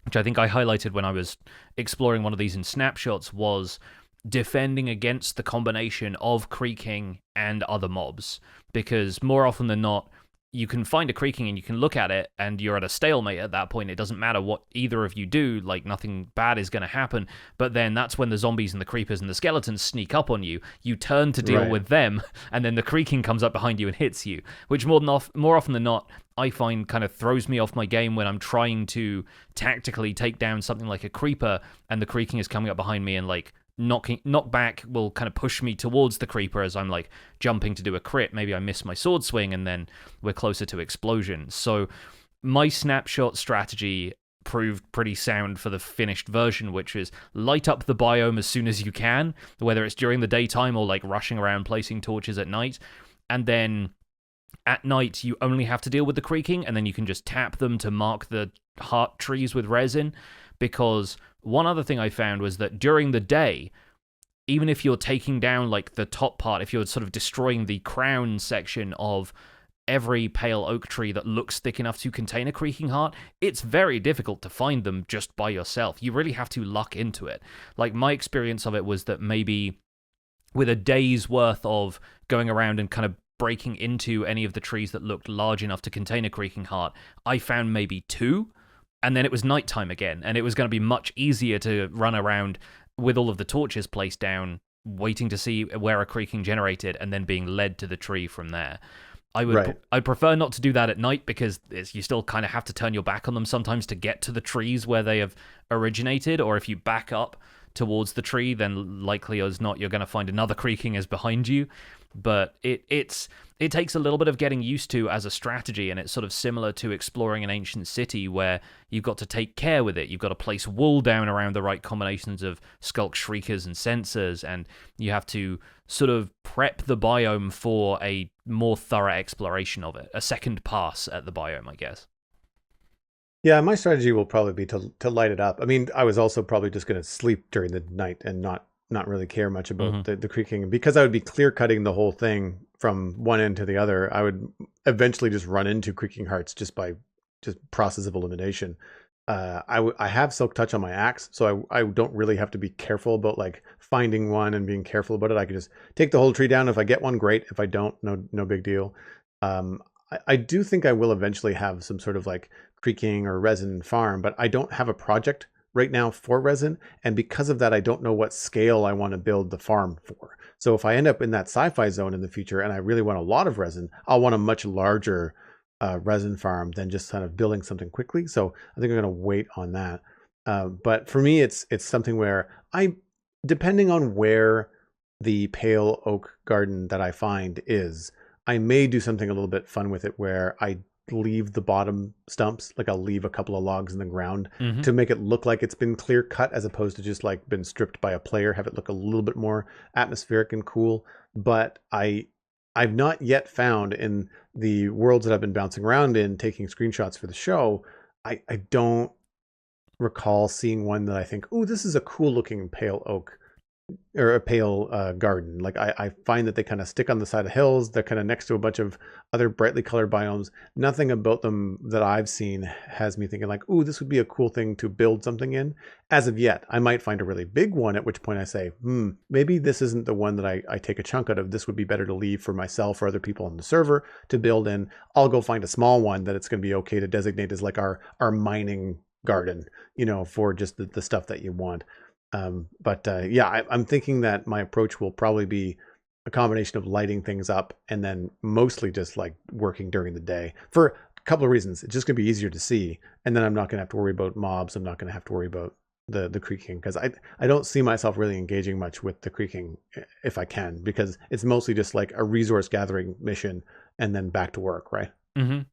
which I think I highlighted when I was exploring one of these in snapshots, was defending against the combination of Creaking and other mobs, because more often than not, you can find a Creaking and you can look at it and you're at a stalemate at that point. It doesn't matter what either of you do, like nothing bad is going to happen. But then that's when the zombies and the creepers and the skeletons sneak up on you. You turn to deal with them, and then the Creaking comes up behind you and hits you, which more often than not, I find kind of throws me off my game when I'm trying to tactically take down something like a creeper and the Creaking is coming up behind me and like knockback will kind of push me towards the creeper as I'm like jumping to do a crit. Maybe I miss my sword swing and then we're closer to explosion. So my snapshot strategy proved pretty sound for the finished version, which is light up the biome as soon as you can, whether it's during the daytime or like rushing around placing torches at night. And then at night you only have to deal with the Creaking, and then you can just tap them to mark the heart trees with resin. Because one other thing I found was that during the day, even if you're taking down like the top part, if you're sort of destroying the crown section of every pale oak tree that looks thick enough to contain a Creaking heart, it's very difficult to find them just by yourself. You really have to luck into it. Like, my experience of it was that maybe with a day's worth of going around and kind of breaking into any of the trees that looked large enough to contain a Creaking heart, I found maybe 2. And then it was nighttime again, and it was going to be much easier to run around with all of the torches placed down, waiting to see where a Creaking generated, and then being led to the tree from there. I'd prefer not to do that at night, because you still kind of have to turn your back on them sometimes to get to the trees where they have originated, or if you back up towards the tree, then likely as not you're going to find another Creaking is behind you. But it takes a little bit of getting used to as a strategy, and it's sort of similar to exploring an ancient city where you've got to take care with it. You've got to place wool down around the right combinations of skulk shriekers and sensors, and you have to sort of prep the biome for a more thorough exploration of it, a second pass at the biome, I guess. Yeah, my strategy will probably be to light it up. I mean, I was also probably just going to sleep during the night and not really care much about the Creaking. And because I would be clear cutting the whole thing from one end to the other, I would eventually just run into Creaking hearts just by process of elimination. I have Silk Touch on my axe, so I don't really have to be careful about like finding one and being careful about it. I can just take the whole tree down. If I get one, great. If I don't, no big deal. I do think I will eventually have some sort of like Creaking or resin farm, but I don't have a project right now for resin, and because of that, I don't know what scale I want to build the farm for. So if I end up in that sci-fi zone in the future and I really want a lot of resin, I'll want a much larger resin farm than just kind of building something quickly. So I think I'm going to wait on that. But for me, it's something where depending on where the pale oak garden that I find is, I may do something a little bit fun with it where I leave the bottom stumps, like I'll leave a couple of logs in the ground to make it look like it's been clear cut, as opposed to just like been stripped by a player, have it look a little bit more atmospheric and cool. But I've not yet found, in the worlds that I've been bouncing around in taking screenshots for the show, I don't recall seeing one that I think, oh, this is a cool looking pale oak or a pale garden. Like I find that they kind of stick on the side of hills. They're kind of next to a bunch of other brightly colored biomes. Nothing about them that I've seen has me thinking like, ooh, this would be a cool thing to build something in. As of yet, I might find a really big one, at which point I say, maybe this isn't the one that I take a chunk out of. This would be better to leave for myself or other people on the server to build in. I'll go find a small one that it's going to be okay to designate as like our mining garden, for just the stuff that you want. Yeah, I'm thinking that my approach will probably be a combination of lighting things up and then mostly just like working during the day for a couple of reasons. It's just going to be easier to see, and then I'm not going to have to worry about mobs. I'm not going to have to worry about the Creaking, because I don't see myself really engaging much with the Creaking if I can, because it's mostly just like a resource gathering mission and then back to work, right?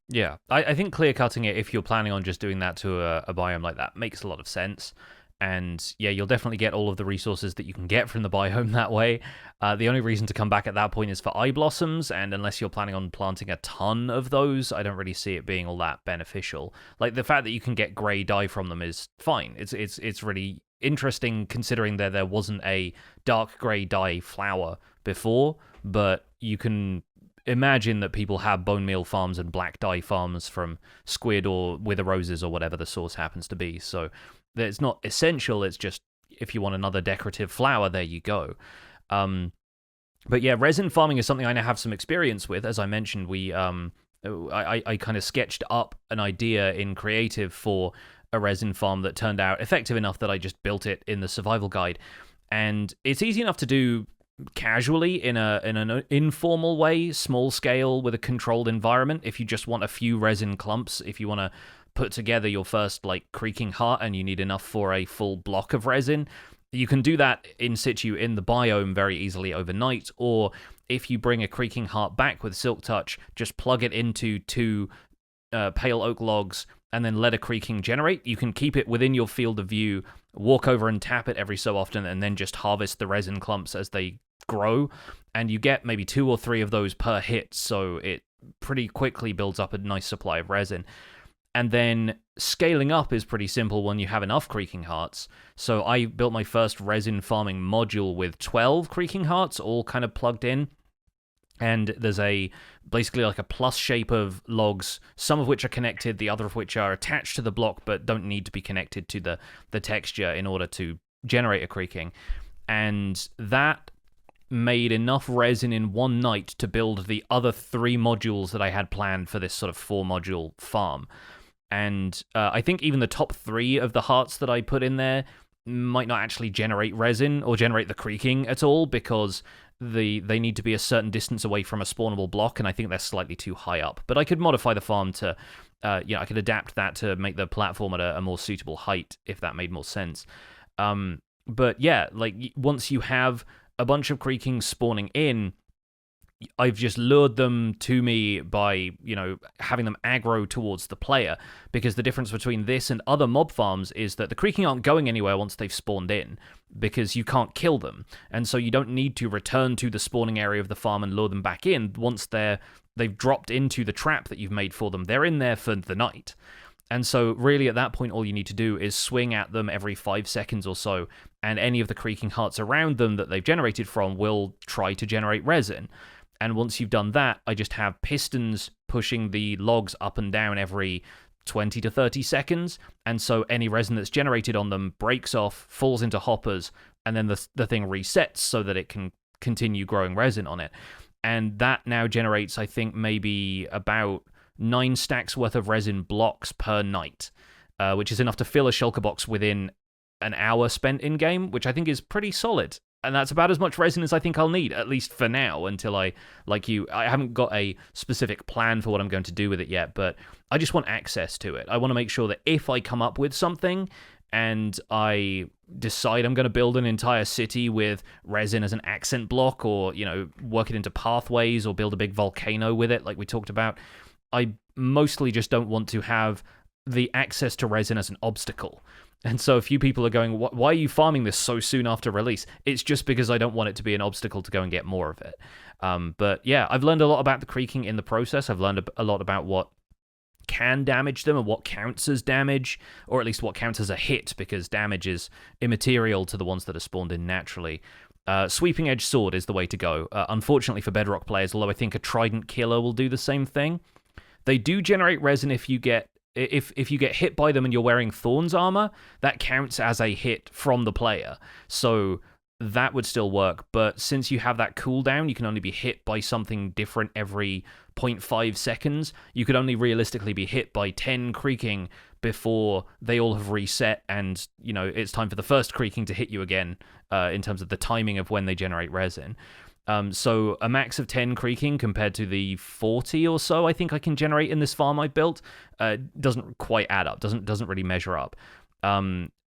Yeah, I think clear cutting it, if you're planning on just doing that to a biome like that, makes a lot of sense. And yeah, you'll definitely get all of the resources that you can get from the biome that way. The only reason to come back at that point is for eye blossoms, and unless you're planning on planting a ton of those, I don't really see it being all that beneficial. Like, the fact that you can get grey dye from them is fine. It's really interesting, considering that there wasn't a dark grey dye flower before, but you can imagine that people have bone meal farms and black dye farms from squid or wither roses or whatever the source happens to be. So it's not essential. It's just if you want another decorative flower, there you go. But yeah, resin farming is something I now have some experience with. As I mentioned, I kind of sketched up an idea in Creative for a resin farm that turned out effective enough that I just built it in the survival guide. And it's easy enough to do casually in an informal way, small scale with a controlled environment. If you just want a few resin clumps, if you want to put together your first like creaking heart and you need enough for a full block of resin, you can do that in situ in the biome very easily overnight. Or if you bring a creaking heart back with Silk Touch, just plug it into 2 pale oak logs and then let a creaking generate. You can keep it within your field of view, walk over and tap it every so often, and then just harvest the resin clumps as they grow, and you get maybe 2 or 3 of those per hit, so it pretty quickly builds up a nice supply of resin. And then scaling up is pretty simple when you have enough creaking hearts. So I built my first resin farming module with 12 creaking hearts all kind of plugged in. And there's basically like a plus shape of logs, some of which are connected, the other of which are attached to the block but don't need to be connected to the texture in order to generate a creaking. And that made enough resin in one night to build the other 3 modules that I had planned for this sort of 4-module farm. And I think even the top 3 of the hearts that I put in there might not actually generate resin or generate the creaking at all, because they need to be a certain distance away from a spawnable block, and I think they're slightly too high up. But I could modify the farm to, I could adapt that to make the platform at a more suitable height, if that made more sense. But yeah, like once you have a bunch of creaking spawning in, I've just lured them to me by, having them aggro towards the player, because the difference between this and other mob farms is that the creaking aren't going anywhere once they've spawned in, because you can't kill them, and so you don't need to return to the spawning area of the farm and lure them back in. Once they've dropped into the trap that you've made for them, they're in there for the night. And so really at that point all you need to do is swing at them every 5 seconds or so, and any of the creaking hearts around them that they've generated from will try to generate resin. And once you've done that, I just have pistons pushing the logs up and down every 20 to 30 seconds. And so any resin that's generated on them breaks off, falls into hoppers, and then the thing resets so that it can continue growing resin on it. And that now generates, I think, maybe about 9 stacks worth of resin blocks per night, which is enough to fill a shulker box within an hour spent in-game, which I think is pretty solid. And that's about as much resin as I think I'll need, at least for now, until I haven't got a specific plan for what I'm going to do with it yet, but I just want access to it. I want to make sure that if I come up with something and I decide I'm going to build an entire city with resin as an accent block, or, work it into pathways or build a big volcano with it, like we talked about, I mostly just don't want to have the access to resin as an obstacle. And so a few people are going, why are you farming this so soon after release? It's just because I don't want it to be an obstacle to go and get more of it. But yeah, I've learned a lot about the creaking in the process. I've learned a lot about what can damage them and what counts as damage, or at least what counts as a hit, because damage is immaterial to the ones that are spawned in naturally. Sweeping Edge Sword is the way to go. Unfortunately for Bedrock players, although I think a Trident Killer will do the same thing. They do generate resin if you get hit by them and you're wearing Thorns armor. That counts as a hit from the player. So that would still work, but since you have that cooldown, you can only be hit by something different every 0.5 seconds. You could only realistically be hit by 10 creaking before they all have reset, and it's time for the first creaking to hit you again, in terms of the timing of when they generate resin. So a max of 10 creaking compared to the 40 or so I think I can generate in this farm I built doesn't quite add up, doesn't really measure up.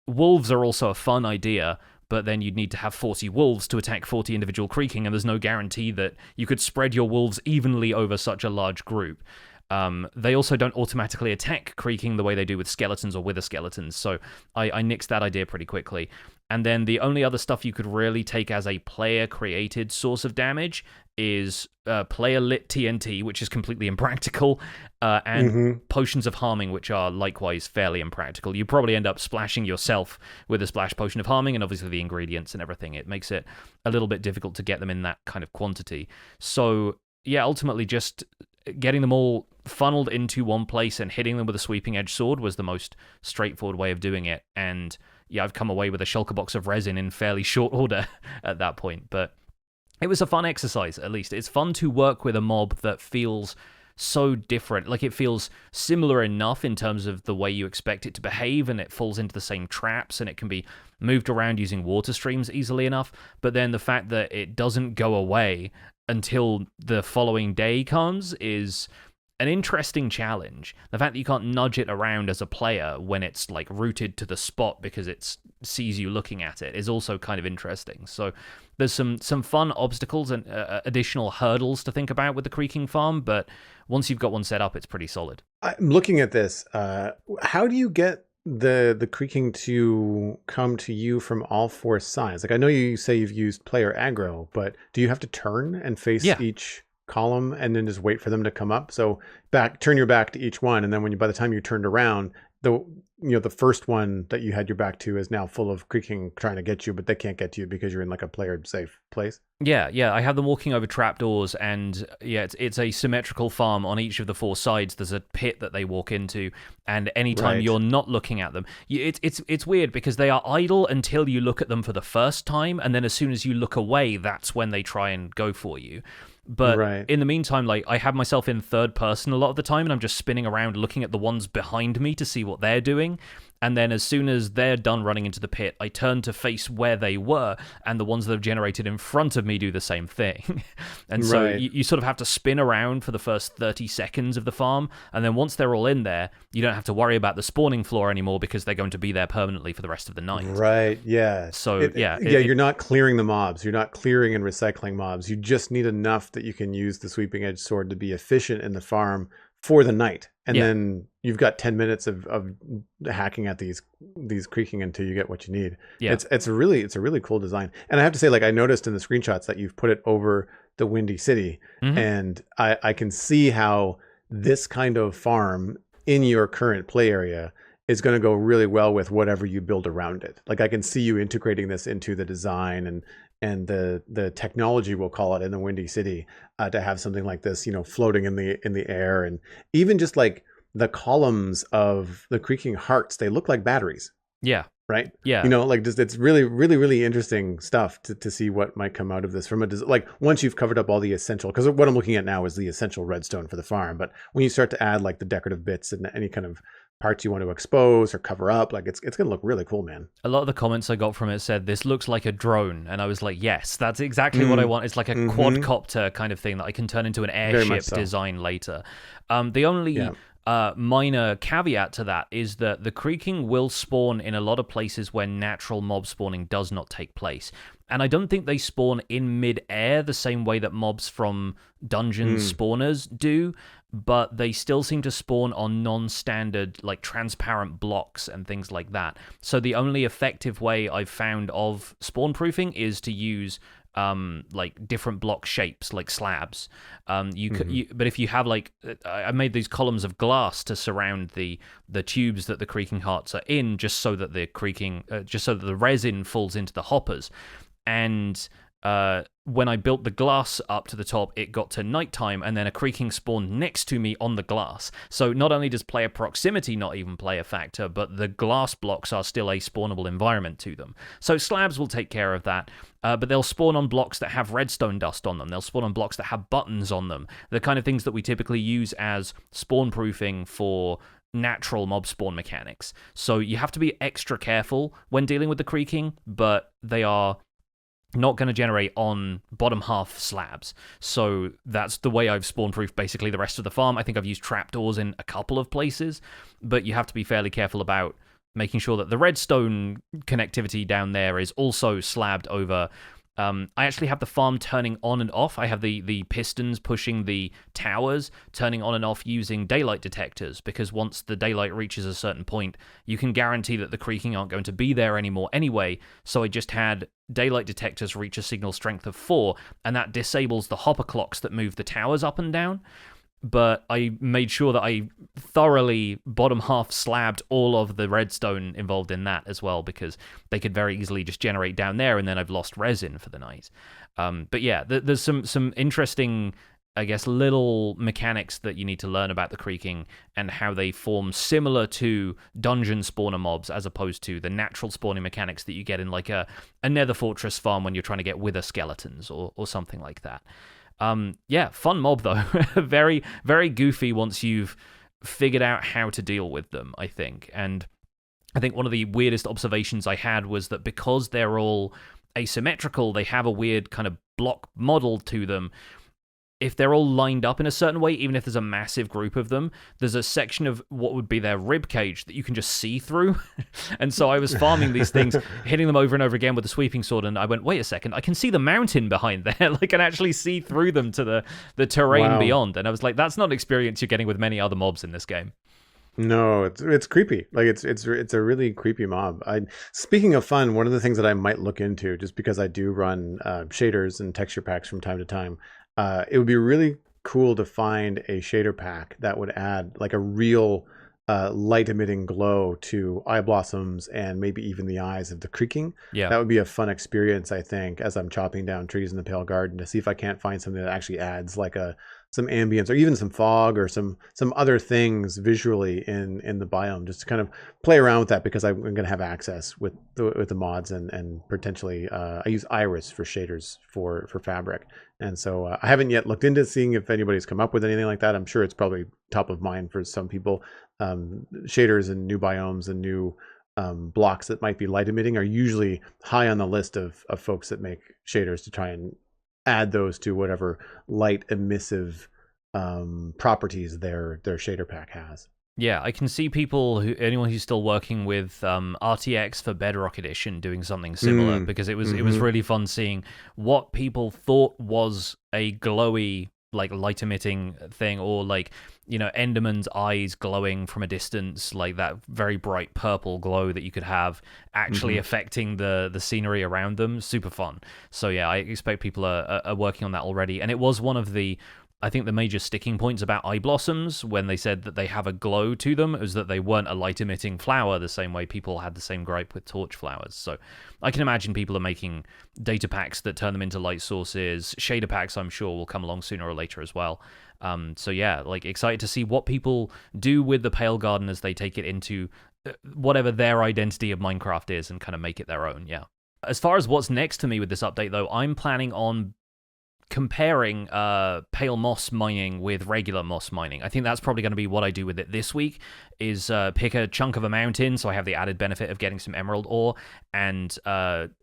Wolves are also a fun idea, but then you'd need to have 40 wolves to attack 40 individual creaking, and there's no guarantee that you could spread your wolves evenly over such a large group. They also don't automatically attack creaking the way they do with skeletons or wither skeletons, so I nixed that idea pretty quickly. And then the only other stuff you could really take as a player-created source of damage is player-lit TNT, which is completely impractical, and potions of harming, which are likewise fairly impractical. You probably end up splashing yourself with a splash potion of harming, and obviously the ingredients and everything. It makes it a little bit difficult to get them in that kind of quantity. So yeah, ultimately just getting them all funneled into one place and hitting them with a sweeping edge sword was the most straightforward way of doing it. And yeah, I've come away with a shulker box of resin in fairly short order at that point. But it was a fun exercise, at least. It's fun to work with a mob that feels so different. Like, it feels similar enough in terms of the way you expect it to behave, and it falls into the same traps, and it can be moved around using water streams easily enough. But then the fact that it doesn't go away until the following day comes is an interesting challenge. The fact that you can't nudge it around as a player when it's like rooted to the spot because it sees you looking at it is also kind of interesting. So there's some fun obstacles and additional hurdles to think about with the Creaking farm, but once you've got one set up, it's pretty solid. I'm looking at this. How do you get the Creaking to come to you from all four sides? Like, I know you say you've used player aggro, but do you have to turn and face each column and then just wait for them to come up? So turn your back to each one, and then by the time you turned around, the first one that you had your back to is now full of Creaking trying to get you, but they can't get to you because you're in like a player safe place. Yeah, I have them walking over trapdoors, and yeah, it's a symmetrical farm on each of the four sides. There's a pit that they walk into, and anytime you're not looking at them, it's weird because they are idle until you look at them for the first time, and then as soon as you look away, that's when they try and go for you. But in the meantime, like, I have myself in third person a lot of the time, and I'm just spinning around looking at the ones behind me to see what they're doing. And then as soon as they're done running into the pit, I turn to face where they were, and the ones that have generated in front of me do the same thing. And so you sort of have to spin around for the first 30 seconds of the farm, and then once they're all in there, you don't have to worry about the spawning floor anymore because they're going to be there permanently for the rest of the night. Right, yeah. So, you're not clearing the mobs. You're not clearing and recycling mobs. You just need enough that you can use the sweeping edge sword to be efficient in the farm for the night. And then you've got 10 minutes of hacking at these Creaking until you get what you need. Yeah. It's a really cool design. And I have to say, like, I noticed in the screenshots that you've put it over the Windy City. And I can see how this kind of farm in your current play area is going to go really well with whatever you build around it. Like, I can see you integrating this into the design and the technology, we'll call it, in the Windy City, to have something like this, floating in the air. And even just like the columns of the Creaking hearts, they look like batteries. Yeah. Right? Yeah. Like, just, it's really, really, really interesting stuff to see what might come out of this from like, once you've covered up all the essential, because what I'm looking at now is the essential redstone for the farm. But when you start to add like the decorative bits and any kind of parts you want to expose or cover up, like, it's going to look really cool, man. A lot of the comments I got from it said, this looks like a drone. And I was like, yes, that's exactly what I want. It's like a quadcopter kind of thing that I can turn into an airship design later. The only minor caveat to that is that the Creaking will spawn in a lot of places where natural mob spawning does not take place. And I don't think they spawn in mid-air the same way that mobs from dungeon spawners do, but they still seem to spawn on non-standard, like, transparent blocks and things like that. So the only effective way I've found of spawn proofing is to use like different block shapes, like slabs. But if you have, like, I made these columns of glass to surround the tubes that the Creaking hearts are in, just so that the resin falls into the hoppers. And when I built the glass up to the top, it got to nighttime, and then a Creaking spawned next to me on the glass. So not only does player proximity not even play a factor, but the glass blocks are still a spawnable environment to them. So slabs will take care of that, but they'll spawn on blocks that have redstone dust on them. They'll spawn on blocks that have buttons on them. The kind of things that we typically use as spawn proofing for natural mob spawn mechanics. So you have to be extra careful when dealing with the Creaking, but they are not going to generate on bottom half slabs. So that's the way I've spawn-proofed basically the rest of the farm. I think I've used trapdoors in a couple of places, but you have to be fairly careful about making sure that the redstone connectivity down there is also slabbed over. I actually have the farm turning on and off. I have the pistons pushing the towers, turning on and off using daylight detectors, because once the daylight reaches a certain point, you can guarantee that the Creaking aren't going to be there anymore anyway. So I just had daylight detectors reach a signal strength of 4, and that disables the hopper clocks that move the towers up and down. But I made sure that I thoroughly bottom half slabbed all of the redstone involved in that as well, because they could very easily just generate down there, and then I've lost resin for the night. But yeah, there's some interesting I guess, little mechanics that you need to learn about the Creaking and how they form similar to dungeon spawner mobs as opposed to the natural spawning mechanics that you get in like a nether fortress farm when you're trying to get wither skeletons or something like that. Yeah, fun mob though. Very, very goofy once you've figured out how to deal with them, I think. And I think one of the weirdest observations I had was that because they're all asymmetrical, they have a weird kind of block model to them. If they're all lined up in a certain way, even if there's a massive group of them, there's a section of what would be their rib cage that you can just see through. And so I was farming these things, hitting them over and over again with a sweeping sword, and I went, wait a second, I can see the mountain behind there. Like, I can actually see through them to the terrain beyond. And I was like, that's not an experience you're getting with many other mobs in this game. No, it's creepy. Like it's a really creepy mob. Speaking of fun, one of the things that I might look into, just because I do run shaders and texture packs from time to time, it would be really cool to find a shader pack that would add like a real light emitting glow to eye blossoms and maybe even the eyes of the Creaking. Yeah, that would be a fun experience, I think, as I'm chopping down trees in the Pale Garden, to see if I can't find something that actually adds like some ambience or even some fog or some other things visually in the biome, just to kind of play around with that, because I'm going to have access with the mods and potentially I use Iris for shaders for fabric. And so I haven't yet looked into seeing if anybody's come up with anything like that. I'm sure it's probably top of mind for some people. Shaders and new biomes and new blocks that might be light emitting are usually high on the list of folks that make shaders to try and add those to whatever light emissive properties their shader pack has. Yeah, I can see anyone who's still working with RTX for Bedrock Edition doing something similar, because it was really fun seeing what people thought was a glowy, like, light emitting thing, or like, Enderman's eyes glowing from a distance, like that very bright purple glow that you could have actually affecting the scenery around them. Super fun. So yeah, I expect people are working on that already. And it was one of the major sticking points about eye blossoms when they said that they have a glow to them, is that they weren't a light emitting flower the same way people had the same gripe with torch flowers. So I can imagine people are making data packs that turn them into light sources. Shader packs, I'm sure, will come along sooner or later as well. So yeah, like, excited to see what people do with the Pale Garden as they take it into whatever their identity of Minecraft is and kind of make it their own. Yeah. As far as what's next to me with this update, though, I'm planning on comparing pale moss mining with regular moss mining. I think that's probably going to be what I do with it this week, is pick a chunk of a mountain, so I have the added benefit of getting some emerald ore, and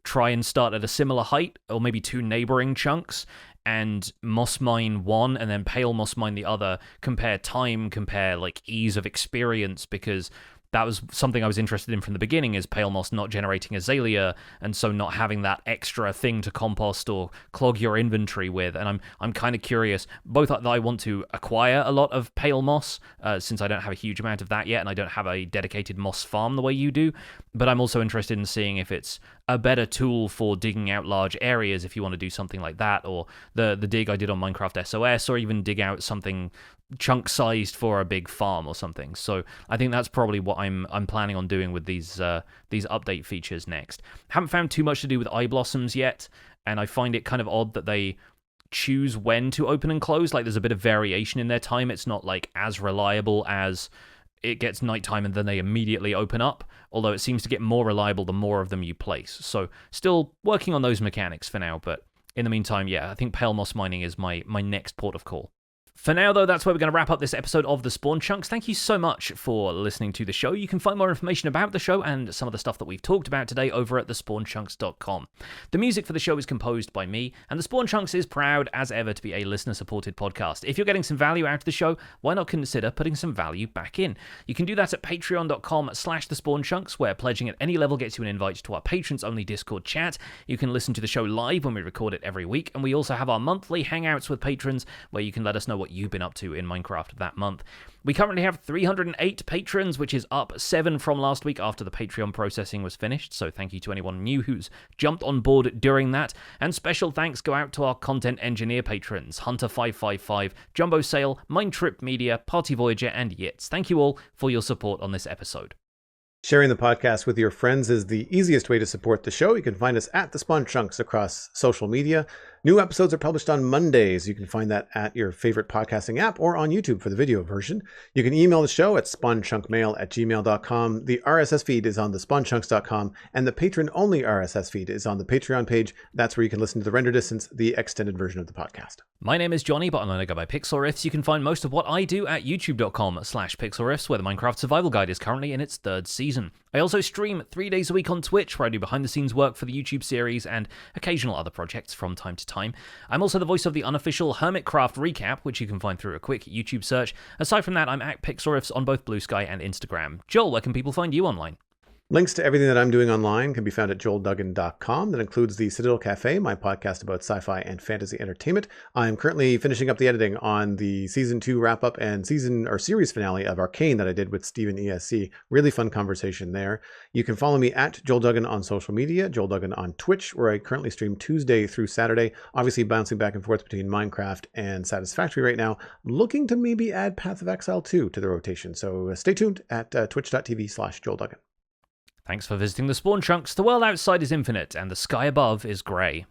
try and start at a similar height, or maybe two neighboring chunks, and moss mine one, and then pale moss mine the other, compare time, compare like ease of experience, because that was something I was interested in from the beginning, is pale moss not generating azalea, and so not having that extra thing to compost or clog your inventory with. And I'm kind of curious, both that I want to acquire a lot of pale moss, since I don't have a huge amount of that yet, and I don't have a dedicated moss farm the way you do, but I'm also interested in seeing if it's a better tool for digging out large areas if you want to do something like that, or the dig I did on Minecraft SOS, or even dig out something chunk-sized for a big farm or something. So I think that's probably what I'm planning on doing with these update features next. Haven't found too much to do with eye blossoms yet, and I find it kind of odd that they choose when to open and close. Like, there's a bit of variation in their time. It's not like as reliable as it gets nighttime and then they immediately open up, although it seems to get more reliable the more of them you place. So still working on those mechanics for now, but in the meantime, yeah, I think pale moss mining is my next port of call. For now, though, that's where we're going to wrap up this episode of The Spawn Chunks. Thank you so much for listening to the show. You can find more information about the show and some of the stuff that we've talked about today over at thespawnchunks.com. The music for the show is composed by me, and The Spawn Chunks is proud, as ever, to be a listener-supported podcast. If you're getting some value out of the show, why not consider putting some value back in? You can do that at patreon.com/thespawnchunks, where pledging at any level gets you an invite to our patrons-only Discord chat. You can listen to the show live when we record it every week, and we also have our monthly hangouts with patrons, where you can let us know what you've been up to in Minecraft that month. We currently have 308 patrons, which is up 7 from last week after the Patreon processing was finished, so thank you to anyone new who's jumped on board during that, and special thanks go out to our content engineer patrons, Hunter555, Jumbo Sale, Mindtrip Media, Party Voyager, and Yitz. Thank you all for your support on this episode. Sharing the podcast with your friends is the easiest way to support the show. You can find us at The Spawn Chunks across social media. New episodes are published on Mondays. You can find that at your favorite podcasting app or on YouTube for the video version. You can email the show at spawnchunkmail@gmail.com. The RSS feed is on the spawnchunks.com, and the patron-only RSS feed is on the Patreon page. That's where you can listen to the render distance, the extended version of the podcast. My name is Jonny, but I'm going to go by Pixel Riffs. You can find most of what I do at youtube.com/pixelriffs, where the Minecraft Survival Guide is currently in its 3rd season. I also stream 3 days a week on Twitch, where I do behind-the-scenes work for the YouTube series and occasional other projects from time to time. I'm also the voice of the unofficial Hermitcraft recap, which you can find through a quick YouTube search. Aside from that, I'm at Pixel Riffs on both Blue Sky and Instagram. Joel, where can people find you online? Links to everything that I'm doing online can be found at joelduggan.com. That includes the Citadel Cafe, my podcast about sci-fi and fantasy entertainment. I'm currently finishing up the editing on the season 2 wrap-up and series finale of Arcane that I did with Steven ESC. Really fun conversation there. You can follow me at Joel Duggan on social media, Joel Duggan on Twitch, where I currently stream Tuesday through Saturday, obviously bouncing back and forth between Minecraft and Satisfactory right now, looking to maybe add Path of Exile 2 to the rotation. So stay tuned at twitch.tv/Joel Duggan. Thanks for visiting the Spawn Chunks. The world outside is infinite, and the sky above is grey.